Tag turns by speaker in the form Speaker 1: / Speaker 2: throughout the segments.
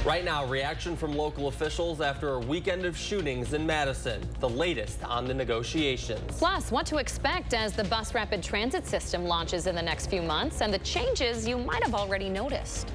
Speaker 1: Right now, reaction from local officials after a weekend of shootings in Madison, the latest on the negotiations.
Speaker 2: Plus, what to expect as the bus rapid transit system launches in the next few months and the changes you might have already noticed.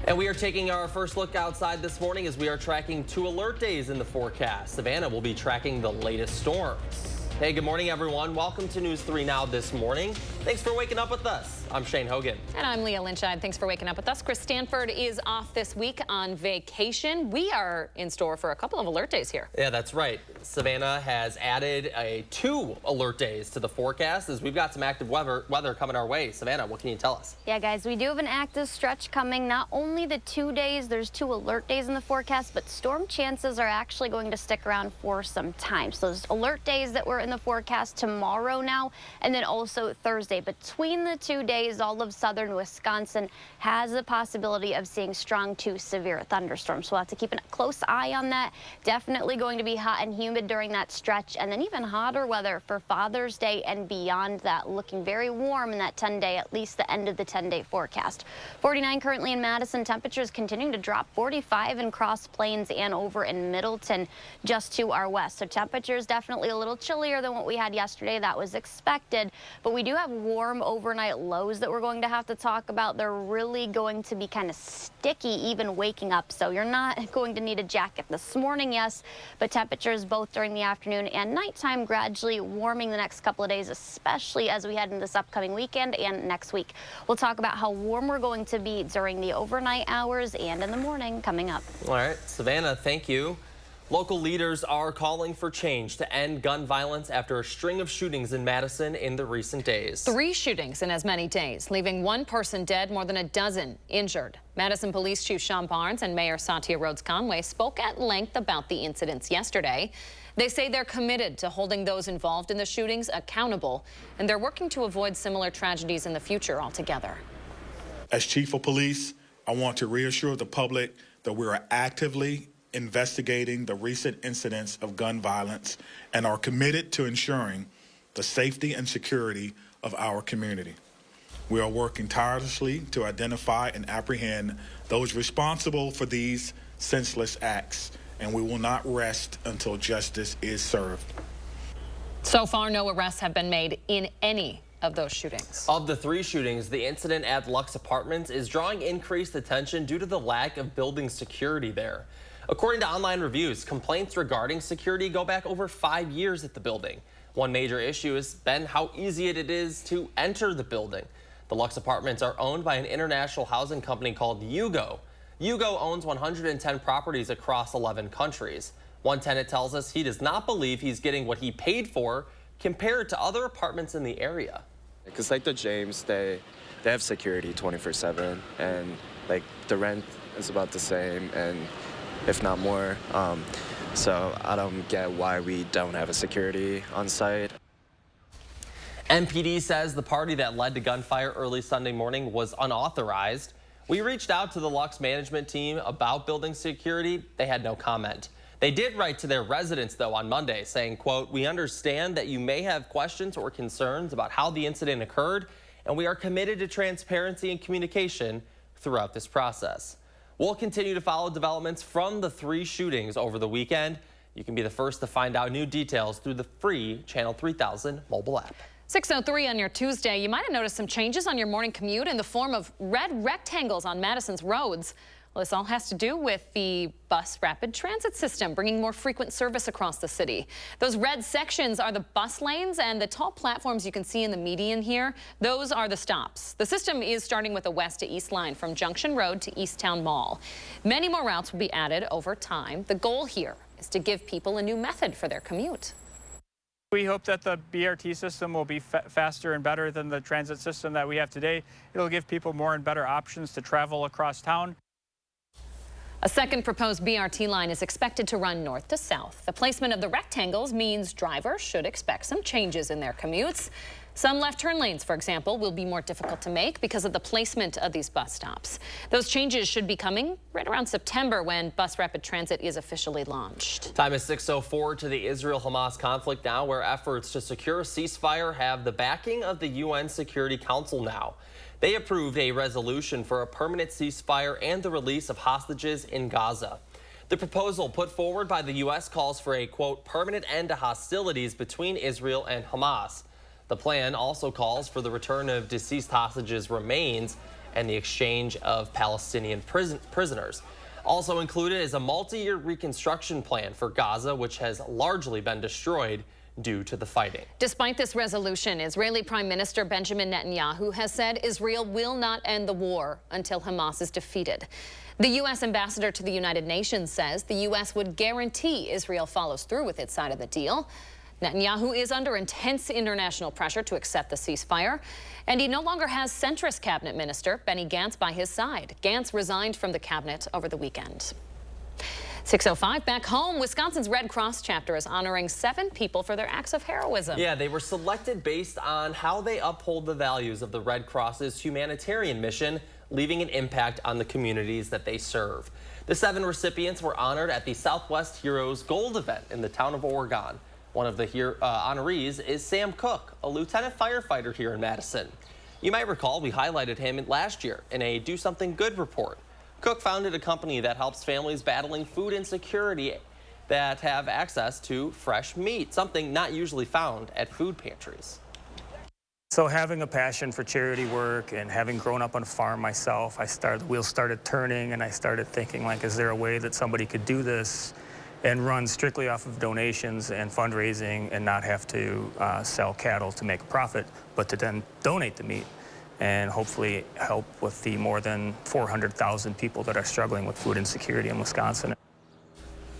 Speaker 1: And we are taking our first look outside this morning as we are tracking 2 alert days in the forecast. Savannah will be tracking the latest storms. Hey, good morning, everyone. Welcome to News 3 Now this morning. Thanks for waking up with us. I'm Shane Hogan.
Speaker 2: And I'm Leah Lynchide. Thanks for waking up with us. Chris Stanford is off this week on vacation. We are in store for a couple of alert days here.
Speaker 1: Yeah, that's right. Savannah has added 2 alert days to the forecast as we've got some active weather coming our way. Savannah, what can you tell us?
Speaker 3: Yeah, guys, we do have an active stretch coming. Not only the 2 days, there's 2 alert days in the forecast, but storm chances are actually going to stick around for some time. So those alert days that were in the forecast tomorrow now, and then also Thursday. Between the 2 days, all of southern Wisconsin has the possibility of seeing strong to severe thunderstorms. So we'll have to keep a close eye on that. Definitely going to be hot and humid during that stretch, and then even hotter weather for Father's Day and beyond that. Looking very warm in that 10-day, at least the end of the 10-day forecast. 49 currently in Madison. Temperatures continuing to drop. 45 in Cross Plains and over in Middleton, just to our west. So temperatures definitely a little chillier than what we had yesterday. That was expected, but we do have warm overnight lows that we're going to have to talk about. They're really going to be kind of sticky even waking up, so you're not going to need a jacket this morning, yes, but temperatures both during the afternoon and nighttime gradually warming the next couple of days, especially as we head into this upcoming weekend and next week. We'll talk about how warm we're going to be during the overnight hours and in the morning coming up.
Speaker 1: All right, Savannah, thank you. Local leaders are calling for change to end gun violence after a string of shootings in Madison in the recent days.
Speaker 2: 3 shootings in as many days, leaving 1 person dead, more than a dozen injured. Madison Police Chief Sean Barnes and Mayor Satya Rhodes Conway spoke at length about the incidents yesterday. They say they're committed to holding those involved in the shootings accountable, and they're working to avoid similar tragedies in the future altogether.
Speaker 4: As Chief of Police, I want to reassure the public that we are actively investigating the recent incidents of gun violence and are committed to ensuring the safety and security of our community. We are working tirelessly to identify and apprehend those responsible for these senseless acts, and we will not rest until justice is served.
Speaker 2: So far, no arrests have been made in any of those shootings.
Speaker 1: Of the 3 shootings, the incident at Lux Apartments is drawing increased attention due to the lack of building security there. According to online reviews, complaints regarding security go back over 5 years at the building. One major issue has been how easy it is to enter the building. The Lux Apartments are owned by an international housing company called Yugo. Yugo owns 110 properties across 11 countries. One tenant tells us he does not believe he's getting what he paid for compared to other apartments in the area.
Speaker 5: Because like the James, they have security 24/7, and like the rent is about the same, and if not more. So I don't get why we don't have a security on site.
Speaker 1: MPD says the party that led to gunfire early Sunday morning was unauthorized. We reached out to the Lux management team about building security. They had no comment. They did write to their residents, though, on Monday saying, quote, "We understand that you may have questions or concerns about how the incident occurred, and we are committed to transparency and communication throughout this process." We'll continue to follow developments from the 3 shootings over the weekend. You can be the first to find out new details through the free Channel 3000 mobile app.
Speaker 2: 6:03 on your Tuesday. You might have noticed some changes on your morning commute in the form of red rectangles on Madison's roads. Well, this all has to do with the bus rapid transit system, bringing more frequent service across the city. Those red sections are the bus lanes, and the tall platforms you can see in the median here, those are the stops. The system is starting with the west to east line from Junction Road to Easttown Mall. Many more routes will be added over time. The goal here is to give people a new method for their commute.
Speaker 6: We hope that the BRT system will be faster and better than the transit system that we have today. It'll give people more and better options to travel across town.
Speaker 2: A second proposed BRT line is expected to run north to south. The placement of the rectangles means drivers should expect some changes in their commutes. Some left turn lanes, for example, will be more difficult to make because of the placement of these bus stops. Those changes should be coming right around September when bus rapid transit is officially launched.
Speaker 1: Time is 6:04 to the Israel-Hamas conflict now, where efforts to secure a ceasefire have the backing of the UN Security Council now. They approved a resolution for a permanent ceasefire and the release of hostages in Gaza. The proposal put forward by the U.S. calls for a, quote, permanent end to hostilities between Israel and Hamas. The plan also calls for the return of deceased hostages' remains and the exchange of Palestinian prisoners. Also included is a multi-year reconstruction plan for Gaza, which has largely been destroyed due to the fighting.
Speaker 2: Despite this resolution, Israeli Prime Minister Benjamin Netanyahu has said Israel will not end the war until Hamas is defeated. The U.S. ambassador to the United Nations says the U.S. would guarantee Israel follows through with its side of the deal. Netanyahu is under intense international pressure to accept the ceasefire, and he no longer has centrist cabinet minister Benny Gantz by his side. Gantz resigned from the cabinet over the weekend. 6:05 back home, Wisconsin's Red Cross chapter is honoring 7 people for their acts of heroism.
Speaker 1: Yeah, they were selected based on how they uphold the values of the Red Cross's humanitarian mission, leaving an impact on the communities that they serve. The 7 recipients were honored at the Southwest Heroes Gold event in the town of Oregon. One of the honorees is Sam Cook, a lieutenant firefighter here in Madison. You might recall we highlighted him last year in a Do Something Good report. Cook founded a company that helps families battling food insecurity that have access to fresh meat, something not usually found at food pantries.
Speaker 6: So having a passion for charity work and having grown up on a farm myself, the wheels started turning, and I started thinking, like, is there a way that somebody could do this and run strictly off of donations and fundraising and not have to sell cattle to make a profit, but to then donate the meat and hopefully help with the more than 400,000 people that are struggling with food insecurity in Wisconsin.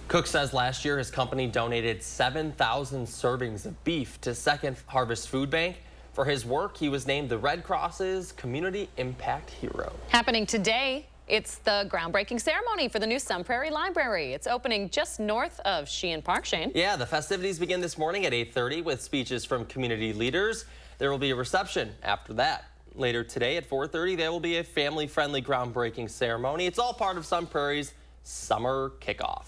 Speaker 1: Cook says last year his company donated 7,000 servings of beef to Second Harvest Food Bank. For his work, he was named the Red Cross's Community Impact Hero.
Speaker 2: Happening today, it's the groundbreaking ceremony for the new Sun Prairie Library. It's opening just north of Sheehan Park, Shane.
Speaker 1: Yeah, the festivities begin this morning at 8:30 with speeches from community leaders. There will be a reception after that. Later today at 4:30, there will be a family-friendly groundbreaking ceremony. It's all part of Sun Prairie's summer kickoff.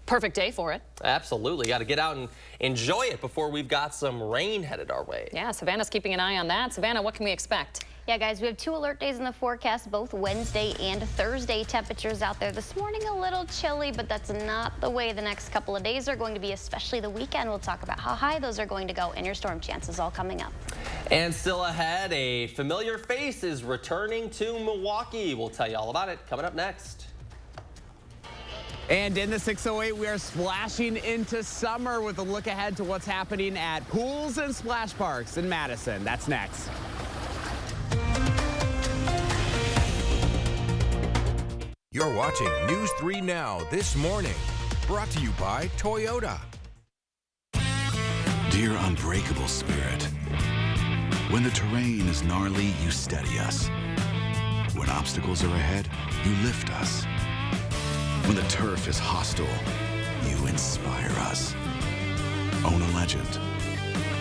Speaker 2: Perfect day for it.
Speaker 1: Absolutely. Got to get out and enjoy it before we've got some rain headed our way.
Speaker 2: Yeah, Savannah's keeping an eye on that. Savannah, what can we expect?
Speaker 3: Yeah, guys, we have 2 alert days in the forecast, both Wednesday and Thursday. Temperatures out there this morning a little chilly, but that's not the way the next couple of days are going to be, especially the weekend. We'll talk about how high those are going to go and your storm chances all coming up.
Speaker 1: And still ahead, a familiar face is returning to Milwaukee. We'll tell you all about it coming up next.
Speaker 7: And in the 608, we are splashing into summer with a look ahead to what's happening at pools and splash parks in Madison. That's next.
Speaker 8: You're watching News 3 Now this morning, brought to you by Toyota.
Speaker 9: Dear unbreakable spirit, when the terrain is gnarly, you steady us. When obstacles are ahead, you lift us. When the turf is hostile, you inspire us. Own a legend.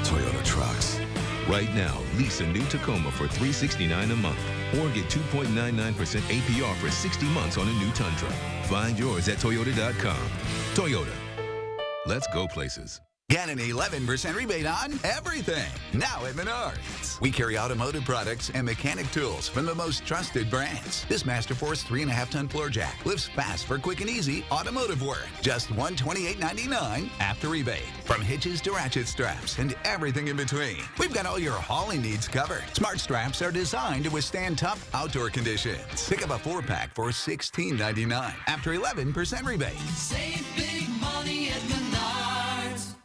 Speaker 9: Toyota Trucks.
Speaker 10: Right now, lease a new Tacoma for $369 a month or get 2.99% APR for 60 months on a new Tundra. Find yours at Toyota.com. Toyota. Let's go places.
Speaker 9: Get an 11% rebate on everything. Now at Menards. We carry automotive products and mechanic tools from the most trusted brands. This Masterforce 3.5-ton floor jack lifts fast for quick and easy automotive work. Just $128.99 after rebate. From hitches to ratchet straps and everything in between. We've got all your hauling needs covered. Smart straps are designed to withstand tough outdoor conditions. Pick up a 4-pack for $16.99 after 11% rebate.
Speaker 11: Save big money at Menards.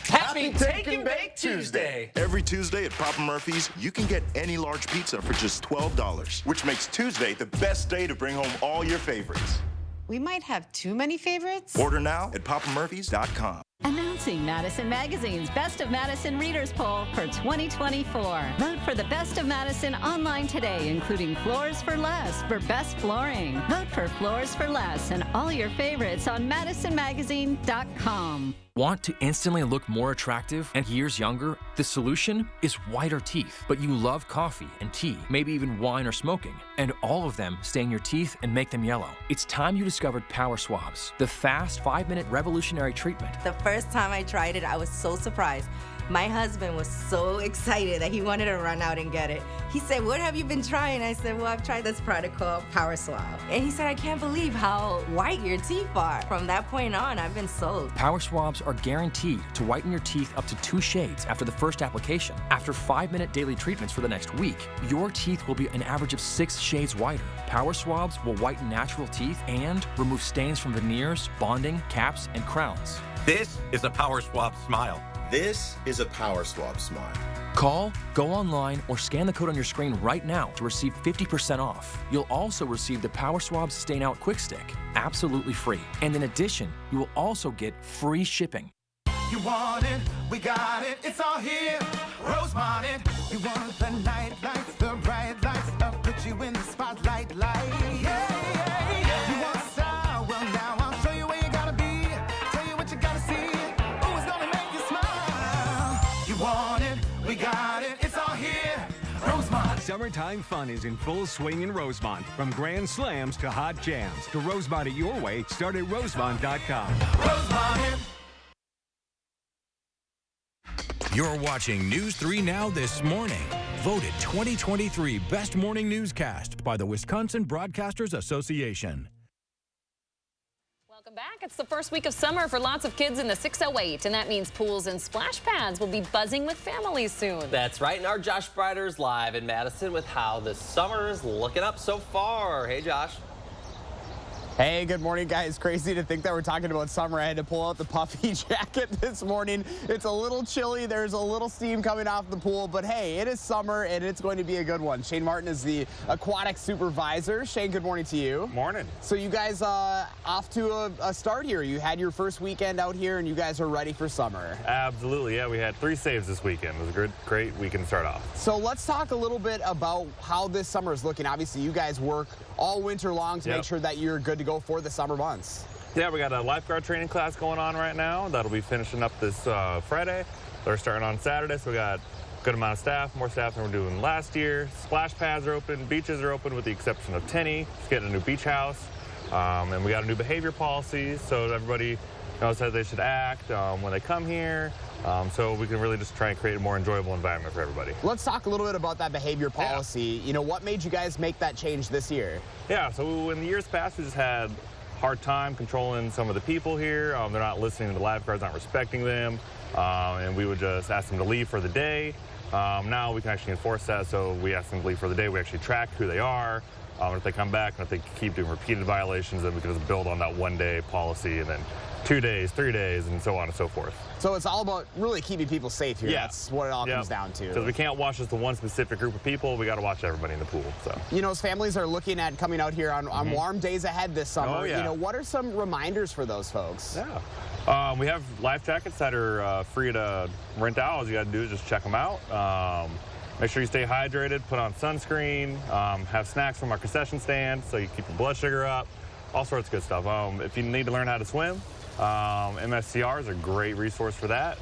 Speaker 1: Happy Take and Bake Tuesday.
Speaker 12: Every Tuesday at Papa Murphy's, you can get any large pizza for just $12, which makes Tuesday the best day to bring home all your favorites.
Speaker 13: We might have too many favorites.
Speaker 12: Order now at papamurphys.com.
Speaker 14: Announcing Madison Magazine's Best of Madison Readers Poll for 2024. Vote for the Best of Madison online today, including Floors for Less for best flooring. Vote for Floors for Less and all your favorites on madisonmagazine.com.
Speaker 15: Want to instantly look more attractive and years younger? The solution is whiter teeth. But you love coffee and tea, maybe even wine or smoking, and all of them stain your teeth and make them yellow. It's time you discovered Power Swabs, the fast 5-minute revolutionary treatment.
Speaker 16: The first time I tried it, I was so surprised. My husband was so excited that he wanted to run out and get it. He said, "What have you been trying?" I said, "Well, I've tried this product called Power Swab." And he said, "I can't believe how white your teeth are." From that point on, I've been sold.
Speaker 15: Power Swabs are guaranteed to whiten your teeth up to 2 shades after the first application. After 5-minute daily treatments for the next week, your teeth will be an average of 6 shades whiter. Power Swabs will whiten natural teeth and remove stains from veneers, bonding, caps, and crowns.
Speaker 17: This is a Power Swab smile.
Speaker 18: This is a Power Swab smile.
Speaker 15: Call, go online, or scan the code on your screen right now to receive 50% off. You'll also receive the Power Swab Stain Out Quick Stick, absolutely free. And in addition, you will also get free shipping.
Speaker 11: You want it, we got it, it's all here. Rosemont it. You want the night lights, the bright lights, I'll put you in the spotlight light. Yeah, yeah, yeah. You want style? Well, now I'll show you where you gotta be. Tell you what you gotta see. Oh, it's gonna make you smile. You want it, we got it, it's all here. Rosemont.
Speaker 19: Summertime fun is in full swing in Rosemont. From grand slams to hot jams. To Rosemont it your way, start at rosemont.com.
Speaker 11: Rosemont.
Speaker 8: You're watching News 3 Now this morning. Voted 2023 Best Morning Newscast by the Wisconsin Broadcasters Association.
Speaker 2: Welcome back. It's the first week of summer for lots of kids in the 608, and that means pools and splash pads will be buzzing with families soon.
Speaker 1: That's right, and our Josh Breider's live in Madison with how the summer is looking up so far. Hey, Josh.
Speaker 7: Hey, good morning, guys. Crazy to think that we're talking about summer. I had to pull out the puffy jacket this morning. It's a little chilly. There's a little steam coming off the pool, but hey, it is summer and it's going to be a good one. Shane Martin is the aquatic supervisor. Shane, good morning to you.
Speaker 20: Morning.
Speaker 7: So you guys off to a start here. You had your first weekend out here and you guys are ready for summer.
Speaker 20: Absolutely, yeah. We had 3 saves this weekend. It was a great weekend to start off.
Speaker 7: So let's talk a little bit about how this summer is looking. Obviously, you guys work all winter long to make sure that you're good to go for the summer months.
Speaker 20: Yeah, we got a lifeguard training class going on right now. That'll be finishing up this Friday. They're starting on Saturday, so we got a good amount of staff, more staff than we're doing last year. Splash pads are open, beaches are open with the exception of Tenny. It's getting a new beach house, and we got a new behavior policy, so everybody knows how they should act when they come here. So we can really just try and create a more enjoyable environment for everybody.
Speaker 7: Let's talk a little bit about that behavior policy. Yeah. You know, what made you guys make that change this year? Yeah,
Speaker 20: so in the years past, we just had hard time controlling some of the people here. They're not listening to the lifeguards, not respecting them, and we would just ask them to leave for the day. Now we can actually enforce that, so we ask them to leave for the day. We actually track who they are. If they come back and if they keep doing repeated violations, then we can just build on that 1-day policy and then 2 days, 3 days, and so on and so forth.
Speaker 7: So it's all about really keeping people safe here. Yeah. That's what it all comes down to.
Speaker 20: Because we can't watch just the one specific group of people. We got to watch everybody in the pool. So,
Speaker 7: you know, as families are looking at coming out here on warm days ahead this summer,
Speaker 20: oh, yeah.
Speaker 7: You know, what are some reminders for those folks?
Speaker 20: Yeah. We have life jackets that are free to rent out. All you got to do is just check them out. Make sure you stay hydrated, put on sunscreen, have snacks from our concession stand so you keep your blood sugar up, all sorts of good stuff. If you need to learn how to swim, MSCR is a great resource for that.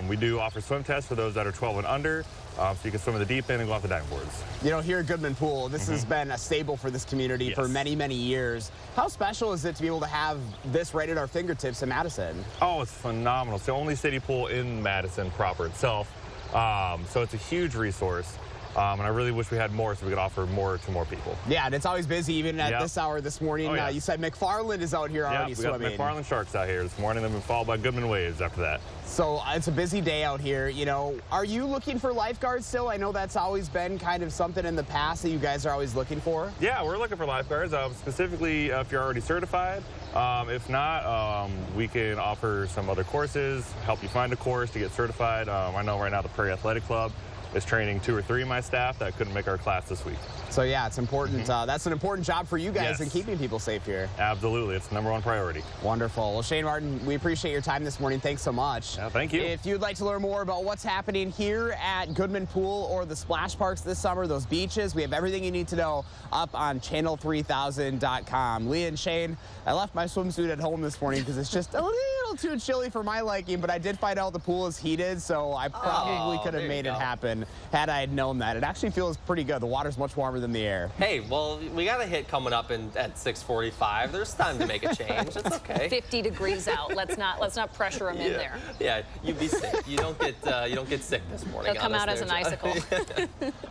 Speaker 20: We do offer swim tests for those that are 12 and under, so you can swim in the deep end and go off the diving boards.
Speaker 7: You know, here at Goodman Pool, this has been a staple for this community for many, many years. How special is it to be able to have this right at our fingertips in Madison?
Speaker 20: Oh, it's phenomenal. It's the only city pool in Madison proper itself, so it's a huge resource. And I really wish we had more so we could offer more to more people. Yeah,
Speaker 7: and it's always busy even at this hour this morning.
Speaker 20: Oh, yeah.
Speaker 7: You said McFarland is out here already swimming.
Speaker 20: We got McFarland Sharks out here this morning. They've been followed by Goodman Waves after that.
Speaker 7: So it's a busy day out here. You know, are you looking for lifeguards still? I know that's always been kind of something in the past that you guys are always looking for.
Speaker 20: Yeah, we're looking for lifeguards, specifically if you're already certified. If not, we can offer some other courses, help you find a course to get certified. I know right now the Prairie Athletic Club is training 2 or 3 of my staff that couldn't make our class this week.
Speaker 7: So yeah, it's important. That's an important job for you guys in keeping people safe here.
Speaker 20: Absolutely, it's the #1 priority.
Speaker 7: Wonderful. Well, Shane Martin, we appreciate your time this morning. Thanks so much.
Speaker 20: Yeah, thank you.
Speaker 7: If you'd like to learn more about what's happening here at Goodman Pool or the splash parks this summer, those beaches, we have everything you need to know up on channel3000.com. Lee and Shane, I left my swimsuit at home this morning because it's just a little little too chilly for my liking, but I did find out the pool is heated, so I probably could have made it happen had I had known that. It actually feels pretty good. The water's much warmer than the air.
Speaker 1: Hey, well, we got a hit coming up at 6:45. There's time to make a change. It's okay.
Speaker 2: 50 degrees out. Let's not pressure him in there.
Speaker 1: Yeah, you'd be sick. You don't get sick this morning.
Speaker 2: He'll come out as an icicle.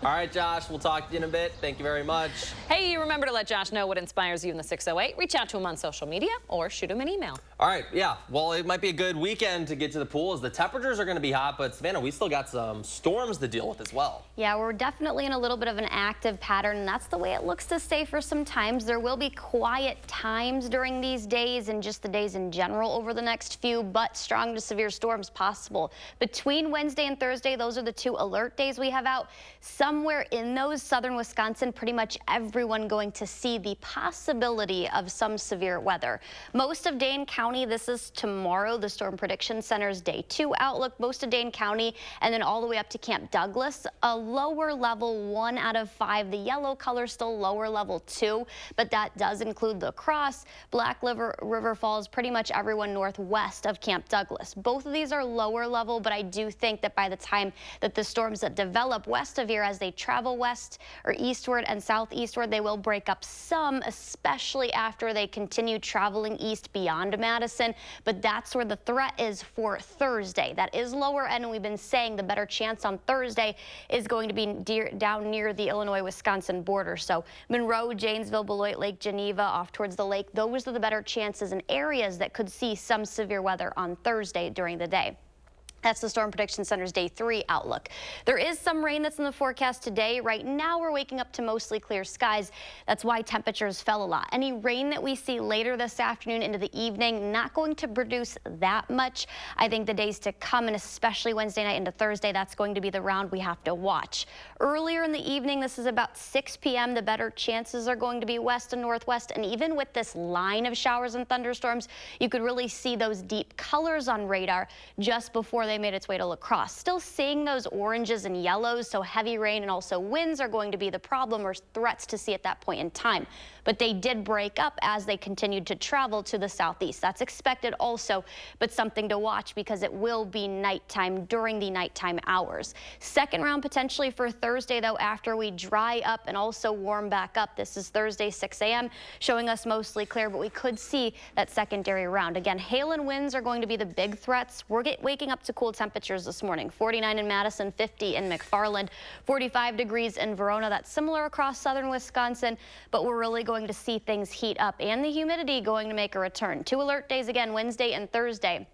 Speaker 1: All right, Josh, we'll talk to you in a bit. Thank you very much.
Speaker 2: Hey, remember to let Josh know what inspires you in the 608. Reach out to him on social media or shoot him an email.
Speaker 1: All right, yeah. Well, it might be a good weekend to get to the pool as the temperatures are going to be hot, but Savannah, we still got some storms to deal with as well.
Speaker 3: Yeah, we're definitely in a little bit of an active pattern, and that's the way it looks to stay for some times. There will be quiet times during these days and just the days in general over the next few, but strong to severe storms possible. Between Wednesday and Thursday, those are the 2 alert days we have out. Somewhere in those, southern Wisconsin, pretty much everyone going to see the possibility of some severe weather. Most of Dane County, this is tomorrow, the Storm Prediction Center's Day 2 outlook. Most of Dane County and then all the way up to Camp Douglas, a lower level 1 out of 5. The yellow color still lower level 2, but that does include La Crosse, Black River Falls, pretty much everyone northwest of Camp Douglas. Both of these are lower level, but I do think that by the time that the storms that develop west of here, as they travel west or eastward and southeastward, they will break up some, especially after they continue traveling east beyond Madison. But that's where the threat is for Thursday. That is lower end, and we've been saying the better chance on Thursday is going to be down near the Illinois-Wisconsin border. So Monroe, Janesville, Beloit, Lake Geneva, off towards the lake, those are the better chances and areas that could see some severe weather on Thursday during the day. That's the Storm Prediction Center's Day 3 outlook. There is some rain that's in the forecast today. Right now, we're waking up to mostly clear skies. That's why temperatures fell a lot. Any rain that we see later this afternoon into the evening, not going to produce that much. I think the days to come, and especially Wednesday night into Thursday, that's going to be the round we have to watch. Earlier in the evening, this is about 6 p.m., the better chances are going to be west and northwest. And even with this line of showers and thunderstorms, you could really see those deep colors on radar just before they made its way to La Crosse. Still seeing those oranges and yellows, so heavy rain and also winds are going to be the problem or threats to see at that point in time. But they did break up as they continued to travel to the southeast. That's expected also, but something to watch because it will be nighttime during the nighttime hours. Second round potentially for Thursday, though, after we dry up and also warm back up. This is Thursday, 6 a.m., showing us mostly clear, but we could see that secondary round. Again, hail and winds are going to be the big threats. We're waking up to cool temperatures this morning. 49 in Madison, 50 in McFarland, 45 degrees in Verona. That's similar across southern Wisconsin, but we're really going to see things heat up and the humidity going to make a return. 2 alert days again, Wednesday and Thursday.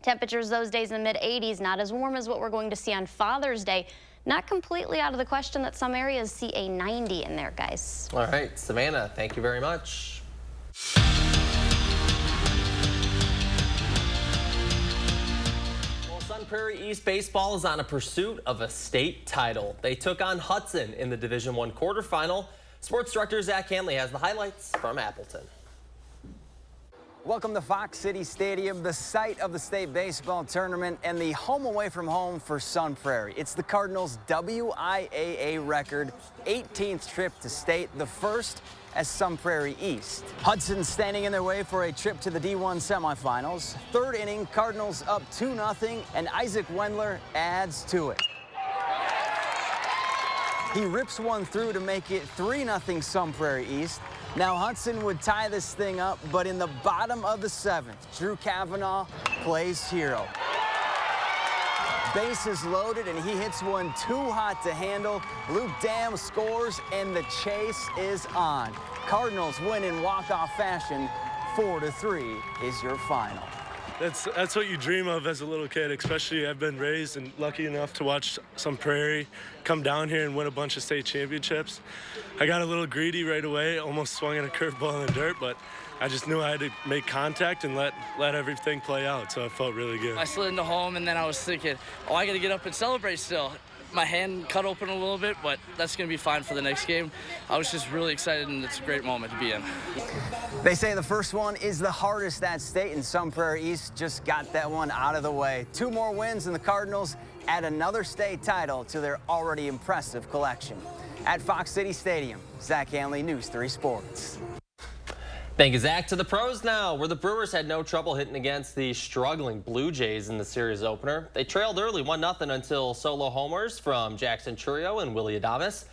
Speaker 3: Temperatures those days in the mid-80s, not as warm as what we're going to see on Father's Day. Not completely out of the question that some areas see a 90 in there, guys.
Speaker 1: All right, Savannah, thank you very much. Sun Prairie East baseball is on a pursuit of a state title. They took on Hudson in the Division I quarterfinal. Sports director Zach Hanley has the highlights from Appleton.
Speaker 21: Welcome to Fox City Stadium, the site of the state baseball tournament and the home away from home for Sun Prairie. It's the Cardinals' WIAA record 18th trip to state, the first as Sun Prairie East. Hudson standing in their way for a trip to the D1 semifinals. Third inning, Cardinals up 2-0, and Isaac Wendler adds to it. He rips one through to make it 3-0 Sun Prairie East. Now Hudson would tie this thing up, but in the bottom of the 7th, Drew Kavanaugh plays hero. Bases loaded, and he hits one too hot to handle. Luke Dam scores, and the chase is on. Cardinals win in walk-off fashion. 4-3 is your final.
Speaker 22: That's what you dream of as a little kid, especially I've been raised and lucky enough to watch Sun Prairie come down here and win a bunch of state championships. I got a little greedy right away, almost swung at a curveball in the dirt, but I just knew I had to make contact and let everything play out, so it felt really good.
Speaker 23: I slid into home, and then I was thinking, oh, I got to get up and celebrate still. My hand cut open a little bit, but that's going to be fine for the next game. I was just really excited, and it's a great moment to be in.
Speaker 21: They say the first one is the hardest at state, and Sun Prairie East just got that one out of the way. 2 more wins, and the Cardinals add another state title to their already impressive collection. At Fox City Stadium, Zach Hanley, News 3 Sports.
Speaker 1: Thank you, Zach. To the pros now, where the Brewers had no trouble hitting against the struggling Blue Jays in the series opener. They trailed early 1-0 until solo homers from Jackson Chourio and Willy Adames.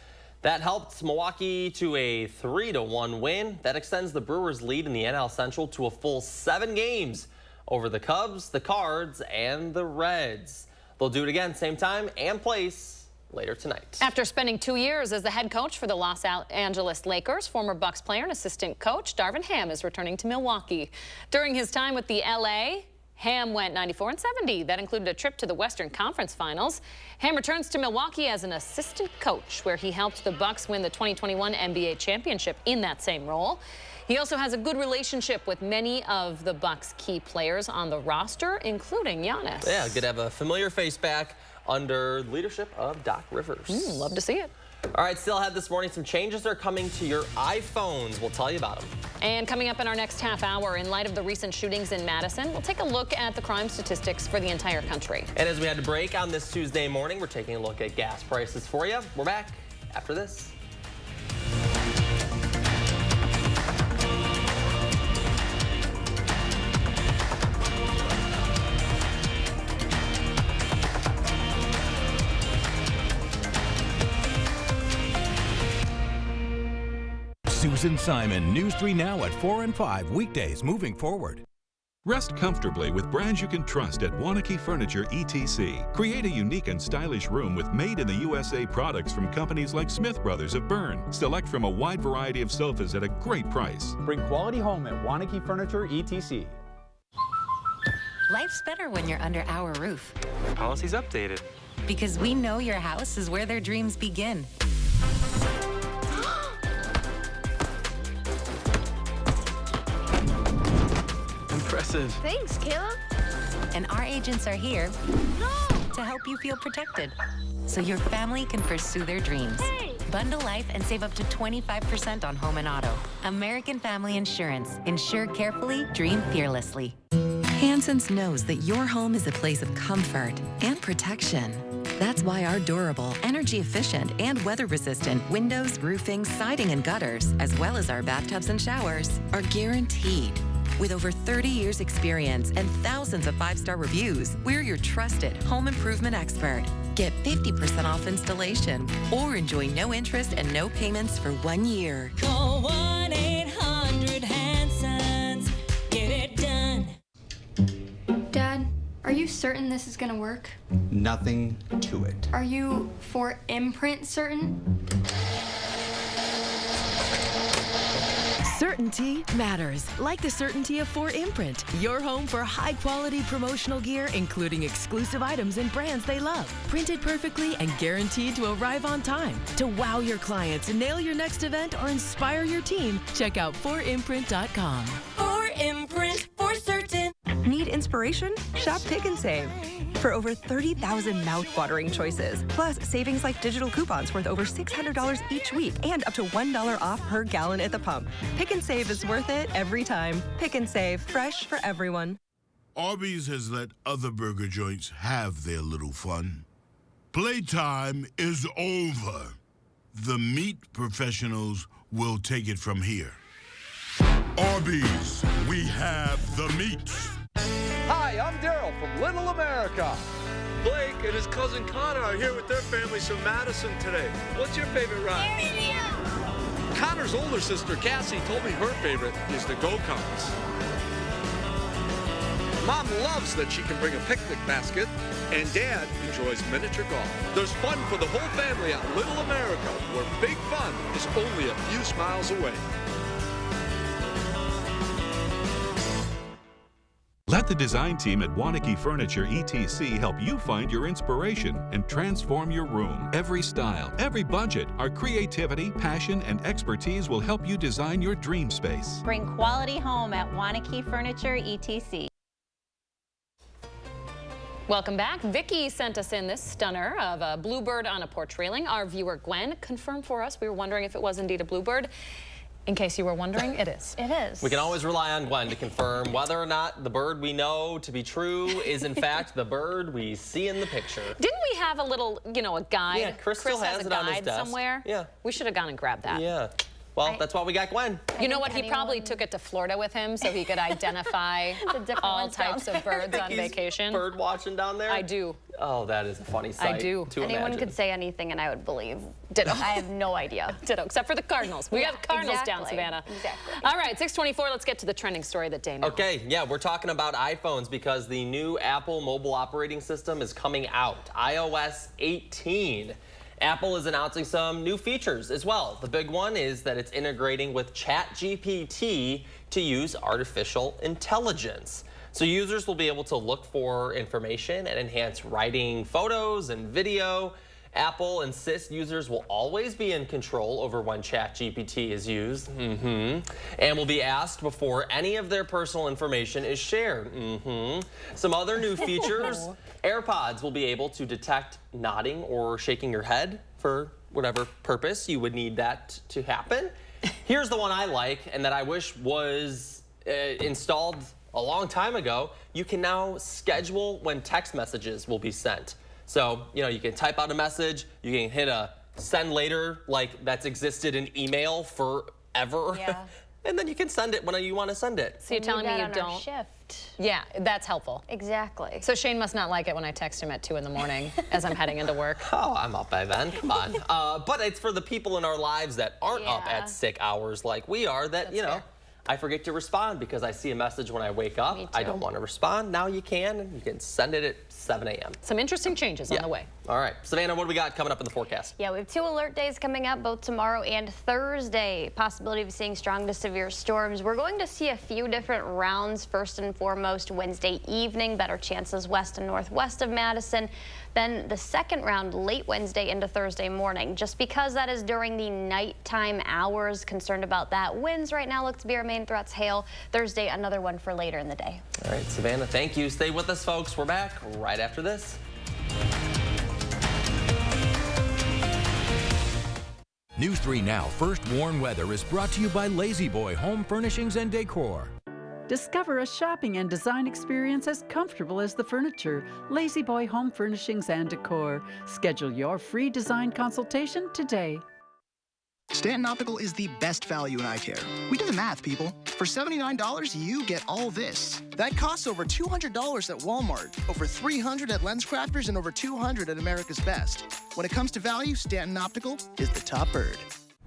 Speaker 1: That helped Milwaukee to a 3-1 win. That extends the Brewers' lead in the NL Central to a full 7 games over the Cubs, the Cards, and the Reds. They'll do it again, same time and place, later tonight.
Speaker 2: After spending 2 years as the head coach for the Los Angeles Lakers, former Bucks player and assistant coach Darvin Ham is returning to Milwaukee. During his time with the LA, Ham went 94-70. That included a trip to the Western Conference Finals. Ham returns to Milwaukee as an assistant coach, where he helped the Bucks win the 2021 NBA championship in that same role. He also has a good relationship with many of the Bucks' key players on the roster, including Giannis.
Speaker 1: Yeah, good to have a familiar face back under the leadership of Doc Rivers.
Speaker 2: Love to see it.
Speaker 1: All right, still ahead this morning, some changes are coming to your iPhones. We'll tell you about them.
Speaker 2: And coming up in our next half hour, in light of the recent shootings in Madison, we'll take a look at the crime statistics for the entire country.
Speaker 1: And as we had to break on this Tuesday morning, we're taking a look at gas prices for you. We're back after this.
Speaker 8: Susan Simon, News 3 Now at 4 and 5 weekdays moving forward.
Speaker 4: Rest comfortably with brands you can trust at Wanakee Furniture ETC. Create a unique and stylish room with made-in-the-USA products from companies like Smith Brothers of Bern. Select from a wide variety of sofas at a great price.
Speaker 7: Bring quality home at Wanakee Furniture ETC.
Speaker 5: Life's better when you're under our roof.
Speaker 6: Policy's updated.
Speaker 5: Because we know your house is where their dreams begin.
Speaker 6: Impressive.
Speaker 5: Thanks, Caleb. And our agents are here to help you feel protected, so your family can pursue their dreams. Hey. Bundle life and save up to 25% on home and auto. American Family Insurance. Insure carefully, dream fearlessly.
Speaker 24: Hanson's knows that your home is a place of comfort and protection. That's why our durable, energy-efficient, and weather-resistant windows, roofing, siding, and gutters, as well as our bathtubs and showers, are guaranteed. With over 30 years experience and thousands of 5-star reviews, we're your trusted home improvement expert. Get 50% off installation or enjoy no interest and no payments for 1 year.
Speaker 25: Call 1-800-Hansons. Get it done.
Speaker 26: Dad, are you certain this is gonna work?
Speaker 27: Nothing to it.
Speaker 26: Are you for imprint certain?
Speaker 28: Certainty matters, like the certainty of 4imprint, your home for high-quality promotional gear, including exclusive items and brands they love. Printed perfectly and guaranteed to arrive on time. To wow your clients, nail your next event, or inspire your team, check out 4imprint.com.
Speaker 25: 4imprint, for certain.
Speaker 29: Need inspiration? Shop Pick and Save. For over 30,000 mouth-watering choices, plus savings like digital coupons worth over $600 each week and up to $1 off per gallon at the pump. Pick and Save is worth it every time. Pick and Save, fresh for everyone.
Speaker 30: Arby's has let other burger joints have their little fun. Playtime is over. The meat professionals will take it from here. Arby's, we have the meats.
Speaker 31: Hi, I'm Daryl from Little America.
Speaker 32: Blake and his cousin Connor are here with their families from Madison today. What's your favorite ride? Connor's older sister, Cassie, told me her favorite is the go-karts. Mom loves that she can bring a picnic basket, and Dad enjoys miniature golf. There's fun for the whole family at Little America, where big fun is only a few miles away.
Speaker 4: Let the design team at Wanakee Furniture ETC help you find your inspiration and transform your room. Every style, every budget, our creativity, passion, and expertise will help you design your dream space.
Speaker 33: Bring quality home at Wanakee Furniture ETC.
Speaker 2: Welcome back. Vicki sent us in this stunner of a bluebird on a porch railing. Our viewer Gwen confirmed for us. We were wondering if it was indeed a bluebird. In case you were wondering, it is.
Speaker 3: It is.
Speaker 1: We can always rely on Gwen to confirm whether or not the bird we know to be true is in fact the bird we see in the picture.
Speaker 2: Didn't we have a little, a guide?
Speaker 1: Yeah, Chris still has
Speaker 2: a
Speaker 1: it on his
Speaker 2: guide
Speaker 1: desk.
Speaker 2: somewhere.
Speaker 1: Yeah.
Speaker 2: We should have gone and grabbed that.
Speaker 1: Yeah. Well, that's why we got Gwen.
Speaker 2: You know what? He probably took it to Florida with him so he could identify all types of birds on vacation.
Speaker 1: Bird watching down there?
Speaker 2: I do.
Speaker 1: Oh, that is a funny sight.
Speaker 2: I do.
Speaker 3: Anyone could say anything and I would believe.
Speaker 2: Ditto.
Speaker 3: I have no idea.
Speaker 2: Ditto, except for the Cardinals. We got the Cardinals down, Savannah.
Speaker 3: Exactly.
Speaker 2: All right, 6:24. Let's get to the trending story of the day now.
Speaker 1: Okay, yeah, we're talking about iPhones because the new Apple mobile operating system is coming out, iOS 18. Apple is announcing some new features as well. The big one is that it's integrating with ChatGPT to use artificial intelligence. So users will be able to look for information and enhance writing, photos, and video. Apple insists users will always be in control over when ChatGPT is used, and will be asked before any of their personal information is shared. Some other new features, AirPods will be able to detect nodding or shaking your head for whatever purpose you would need that to happen. Here's the one I like and that I wish was installed a long time ago. You can now schedule when text messages will be sent. So, you know, you can type out a message, you can hit a send later, like that's existed in email forever. Yeah. And then you can send it when you want to send it.
Speaker 2: So you're telling me you don't?
Speaker 3: Shift.
Speaker 2: Yeah, that's helpful.
Speaker 3: Exactly.
Speaker 2: So Shane must not like it when I text him at 2 in the morning as I'm heading into work.
Speaker 1: Oh, I'm up by then. Come on. But it's for the people in our lives that aren't up at sick hours like we are that,
Speaker 2: That's
Speaker 1: you know,
Speaker 2: fair.
Speaker 1: I forget to respond because I see a message when I wake up. I don't want to respond. Now you can, and you can send it at 7 a.m.
Speaker 2: Some interesting changes on the way.
Speaker 1: All right. Savannah, what do we got coming up in the forecast?
Speaker 3: Yeah, we have 2 alert days coming up, both tomorrow and Thursday. Possibility of seeing strong to severe storms. We're going to see a few different rounds. First and foremost, Wednesday evening, better chances west and northwest of Madison. Then the second round late Wednesday into Thursday morning. Just because that is during the nighttime hours, concerned about that. Winds right now look to be our main threats. Hail. Thursday, another one for later in the day.
Speaker 1: All right, Savannah, thank you. Stay with us, folks. We're back right after this.
Speaker 8: News 3 Now First Warn Weather is brought to you by Lazy Boy Home Furnishings and Decor.
Speaker 9: Discover a shopping and design experience as comfortable as the furniture. Lazy Boy Home Furnishings and Decor. Schedule your free design consultation today.
Speaker 10: Stanton Optical is the best value in eye care. We did the math, people. For $79, you get all this. That costs over $200 at Walmart, over $300 at LensCrafters, and over $200 at America's Best. When it comes to value, Stanton Optical is the top bird.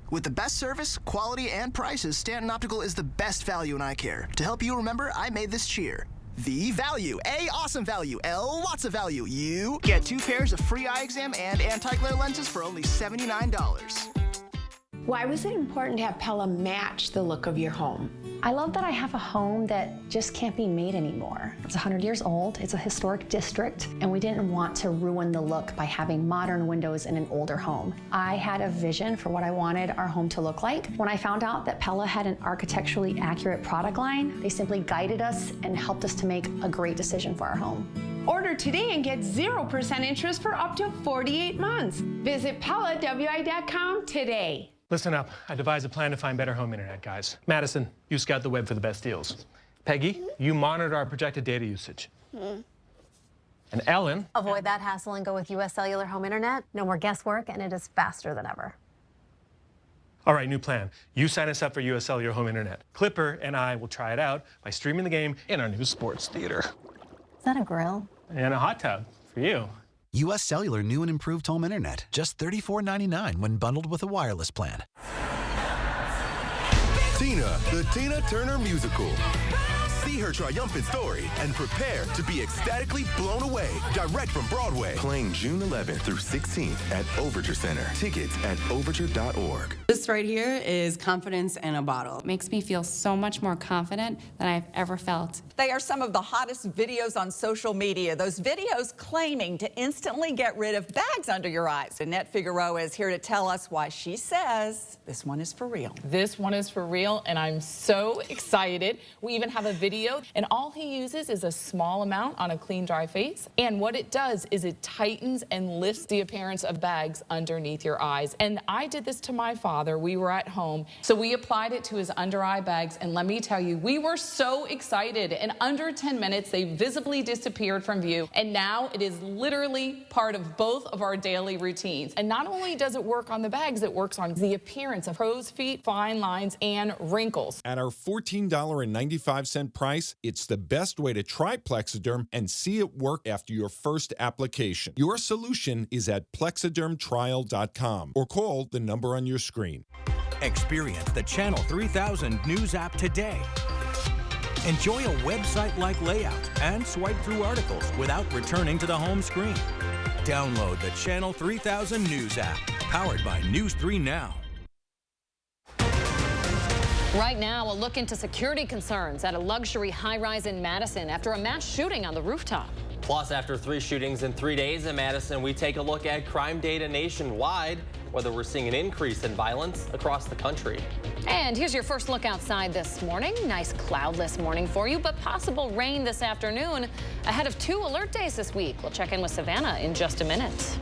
Speaker 10: With the best service, quality, and prices, Stanton Optical is the best value in eye care. To help you remember, I made this cheer. V value. A, awesome value. L, lots of value. U, get 2 pairs of free eye exam and anti-glare lenses for only $79.
Speaker 11: Why was it important to have Pella match the look of your home?
Speaker 12: I love that I have a home that just can't be made anymore. It's 100 years old, it's a historic district, and we didn't want to ruin the look by having modern windows in an older home. I had a vision for what I wanted our home to look like. When I found out that Pella had an architecturally accurate product line, they simply guided us and helped us to make a great decision for our home.
Speaker 11: Order today and get 0% interest for up to 48 months. Visit PellaWI.com today.
Speaker 13: Listen up. I devised a plan to find better home internet, guys. Madison, you scout the web for the best deals. Peggy, you monitor our projected data usage. And Ellen...
Speaker 14: Avoid that hassle and go with US Cellular Home Internet. No more guesswork, and it is faster than ever.
Speaker 13: All right, new plan. You sign us up for US Cellular Home Internet. Clipper and I will try it out by streaming the game in our new sports theater.
Speaker 14: Is that a grill?
Speaker 13: And a hot tub for you.
Speaker 15: US Cellular new and improved home internet. Just $34.99 when bundled with a wireless plan.
Speaker 16: Tina, the Tina Turner Musical. See her triumphant story and prepare to be ecstatically blown away. Direct from Broadway. Playing June 11th through 16th at Overture Center. Tickets at overture.org.
Speaker 17: This right here is confidence in a bottle. It makes me feel so much more confident than I've ever felt.
Speaker 18: They are some of the hottest videos on social media. Those videos claiming to instantly get rid of bags under your eyes. Annette Figueroa is here to tell us why she says this one is for real.
Speaker 19: This one is for real, and I'm so excited. We even have a video, and all he uses is a small amount on a clean, dry face. And what it does is it tightens and lifts the appearance of bags underneath your eyes. And I did this to my father. father. We were at home, so we applied it to his under eye bags, and let me tell you, we were so excited. In under 10 minutes, they visibly disappeared from view, and now it is literally part of both of our daily routines. And not only does it work on the bags, it works on the appearance of crow's feet, fine lines, and wrinkles.
Speaker 5: At our $14.95 price, it's the best way to try Plexiderm and see it work after your first application. Your solution is at plexidermtrial.com or call the number on your screen.
Speaker 8: Experience the Channel 3000 News app today. Enjoy a website-like layout and swipe through articles without returning to the home screen. Download the Channel 3000 News app, powered by News 3 Now.
Speaker 2: Right now, a look into security concerns at a luxury high-rise in Madison after a mass shooting on the rooftop.
Speaker 1: Plus, after 3 shootings in 3 days in Madison, we take a look at crime data nationwide, whether we're seeing an increase in violence across the country.
Speaker 2: And here's your first look outside this morning. Nice cloudless morning for you, but possible rain this afternoon ahead of 2 alert days this week. We'll check in with Savannah in just a minute.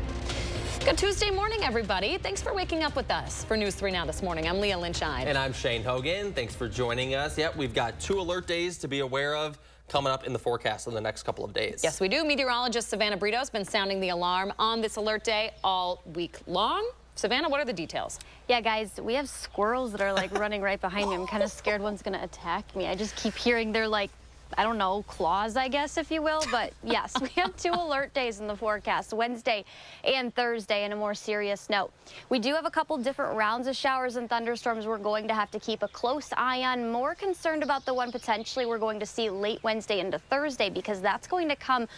Speaker 2: Good Tuesday morning, everybody. Thanks for waking up with us. For News 3 Now this morning, I'm Leah Lynch-Ide.
Speaker 1: And I'm Shane Hogan. Thanks for joining us. Yep, we've got 2 alert days to be aware of coming up in the forecast in the next couple of days.
Speaker 2: Yes, we do. Meteorologist Savannah Brito has been sounding the alarm on this alert day all week long. Savannah, what are the details?
Speaker 3: Yeah, guys, we have squirrels that are like running right behind me. I'm kind of scared one's going to attack me. I just keep hearing their, like, I don't know, claws, I guess, if you will. But yes, we have 2 alert days in the forecast, Wednesday and Thursday. And a more serious note, we do have a couple different rounds of showers and thunderstorms we're going to have to keep a close eye on. More concerned about the one potentially we're going to see late Wednesday into Thursday, because that's going to come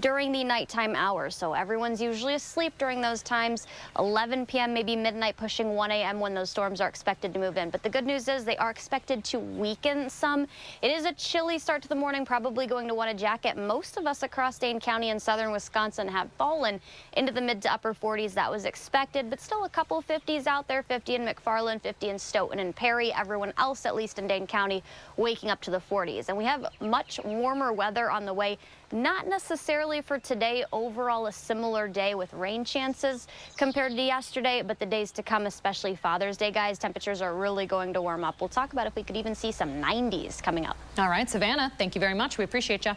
Speaker 3: during the nighttime hours. So everyone's usually asleep during those times, 11 p.m., maybe midnight, pushing 1 a.m. when those storms are expected to move in. But the good news is they are expected to weaken some. It is a chilly start to the morning, probably going to want a jacket. Most of us across Dane County and southern Wisconsin have fallen into the mid to upper 40s. That was expected, but still a couple 50s out there, 50 in McFarland, 50 in Stoughton and Perry. Everyone else, at least in Dane County, waking up to the 40s. And we have much warmer weather on the way. Not necessarily for today. Overall, a similar day with rain chances compared to yesterday, but the days to come, especially Father's Day, guys, temperatures are really going to warm up. We'll talk about if we could even see some 90s coming up.
Speaker 2: All right, Savannah, thank you very much. We appreciate you.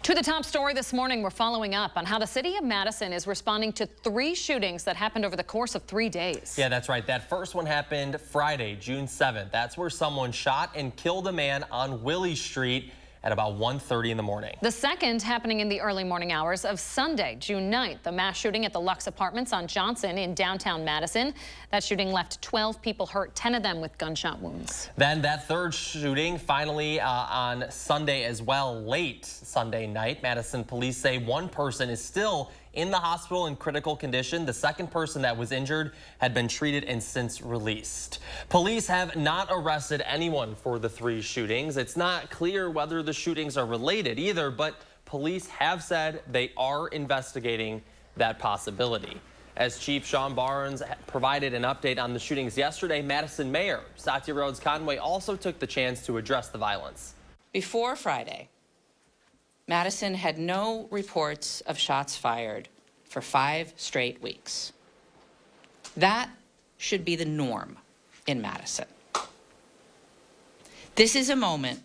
Speaker 2: To the top story this morning, we're following up on how the city of Madison is responding to 3 shootings that happened over the course of 3 days.
Speaker 1: Yeah, that's right. That first one happened Friday, June 7th. That's where someone shot and killed a man on Willie Street at about 1:30 in the morning.
Speaker 2: The second happening in the early morning hours of Sunday, June 9th, the mass shooting at the Lux Apartments on Johnson in downtown Madison. That shooting left 12 people hurt, 10 of them with gunshot wounds.
Speaker 1: Then that third shooting finally on Sunday as well, late Sunday night. Madison police say 1 person is still in the hospital in critical condition. The second person that was injured had been treated and since released. Police have not arrested anyone for the 3 shootings. It's not clear whether the shootings are related either, but police have said they are investigating that possibility. As Chief Sean Barnes provided an update on the shootings yesterday, Madison Mayor Satya Rhodes Conway also took the chance to address the violence.
Speaker 6: Before Friday, Madison had no reports of shots fired for 5 straight weeks. That should be the norm in Madison. This is a moment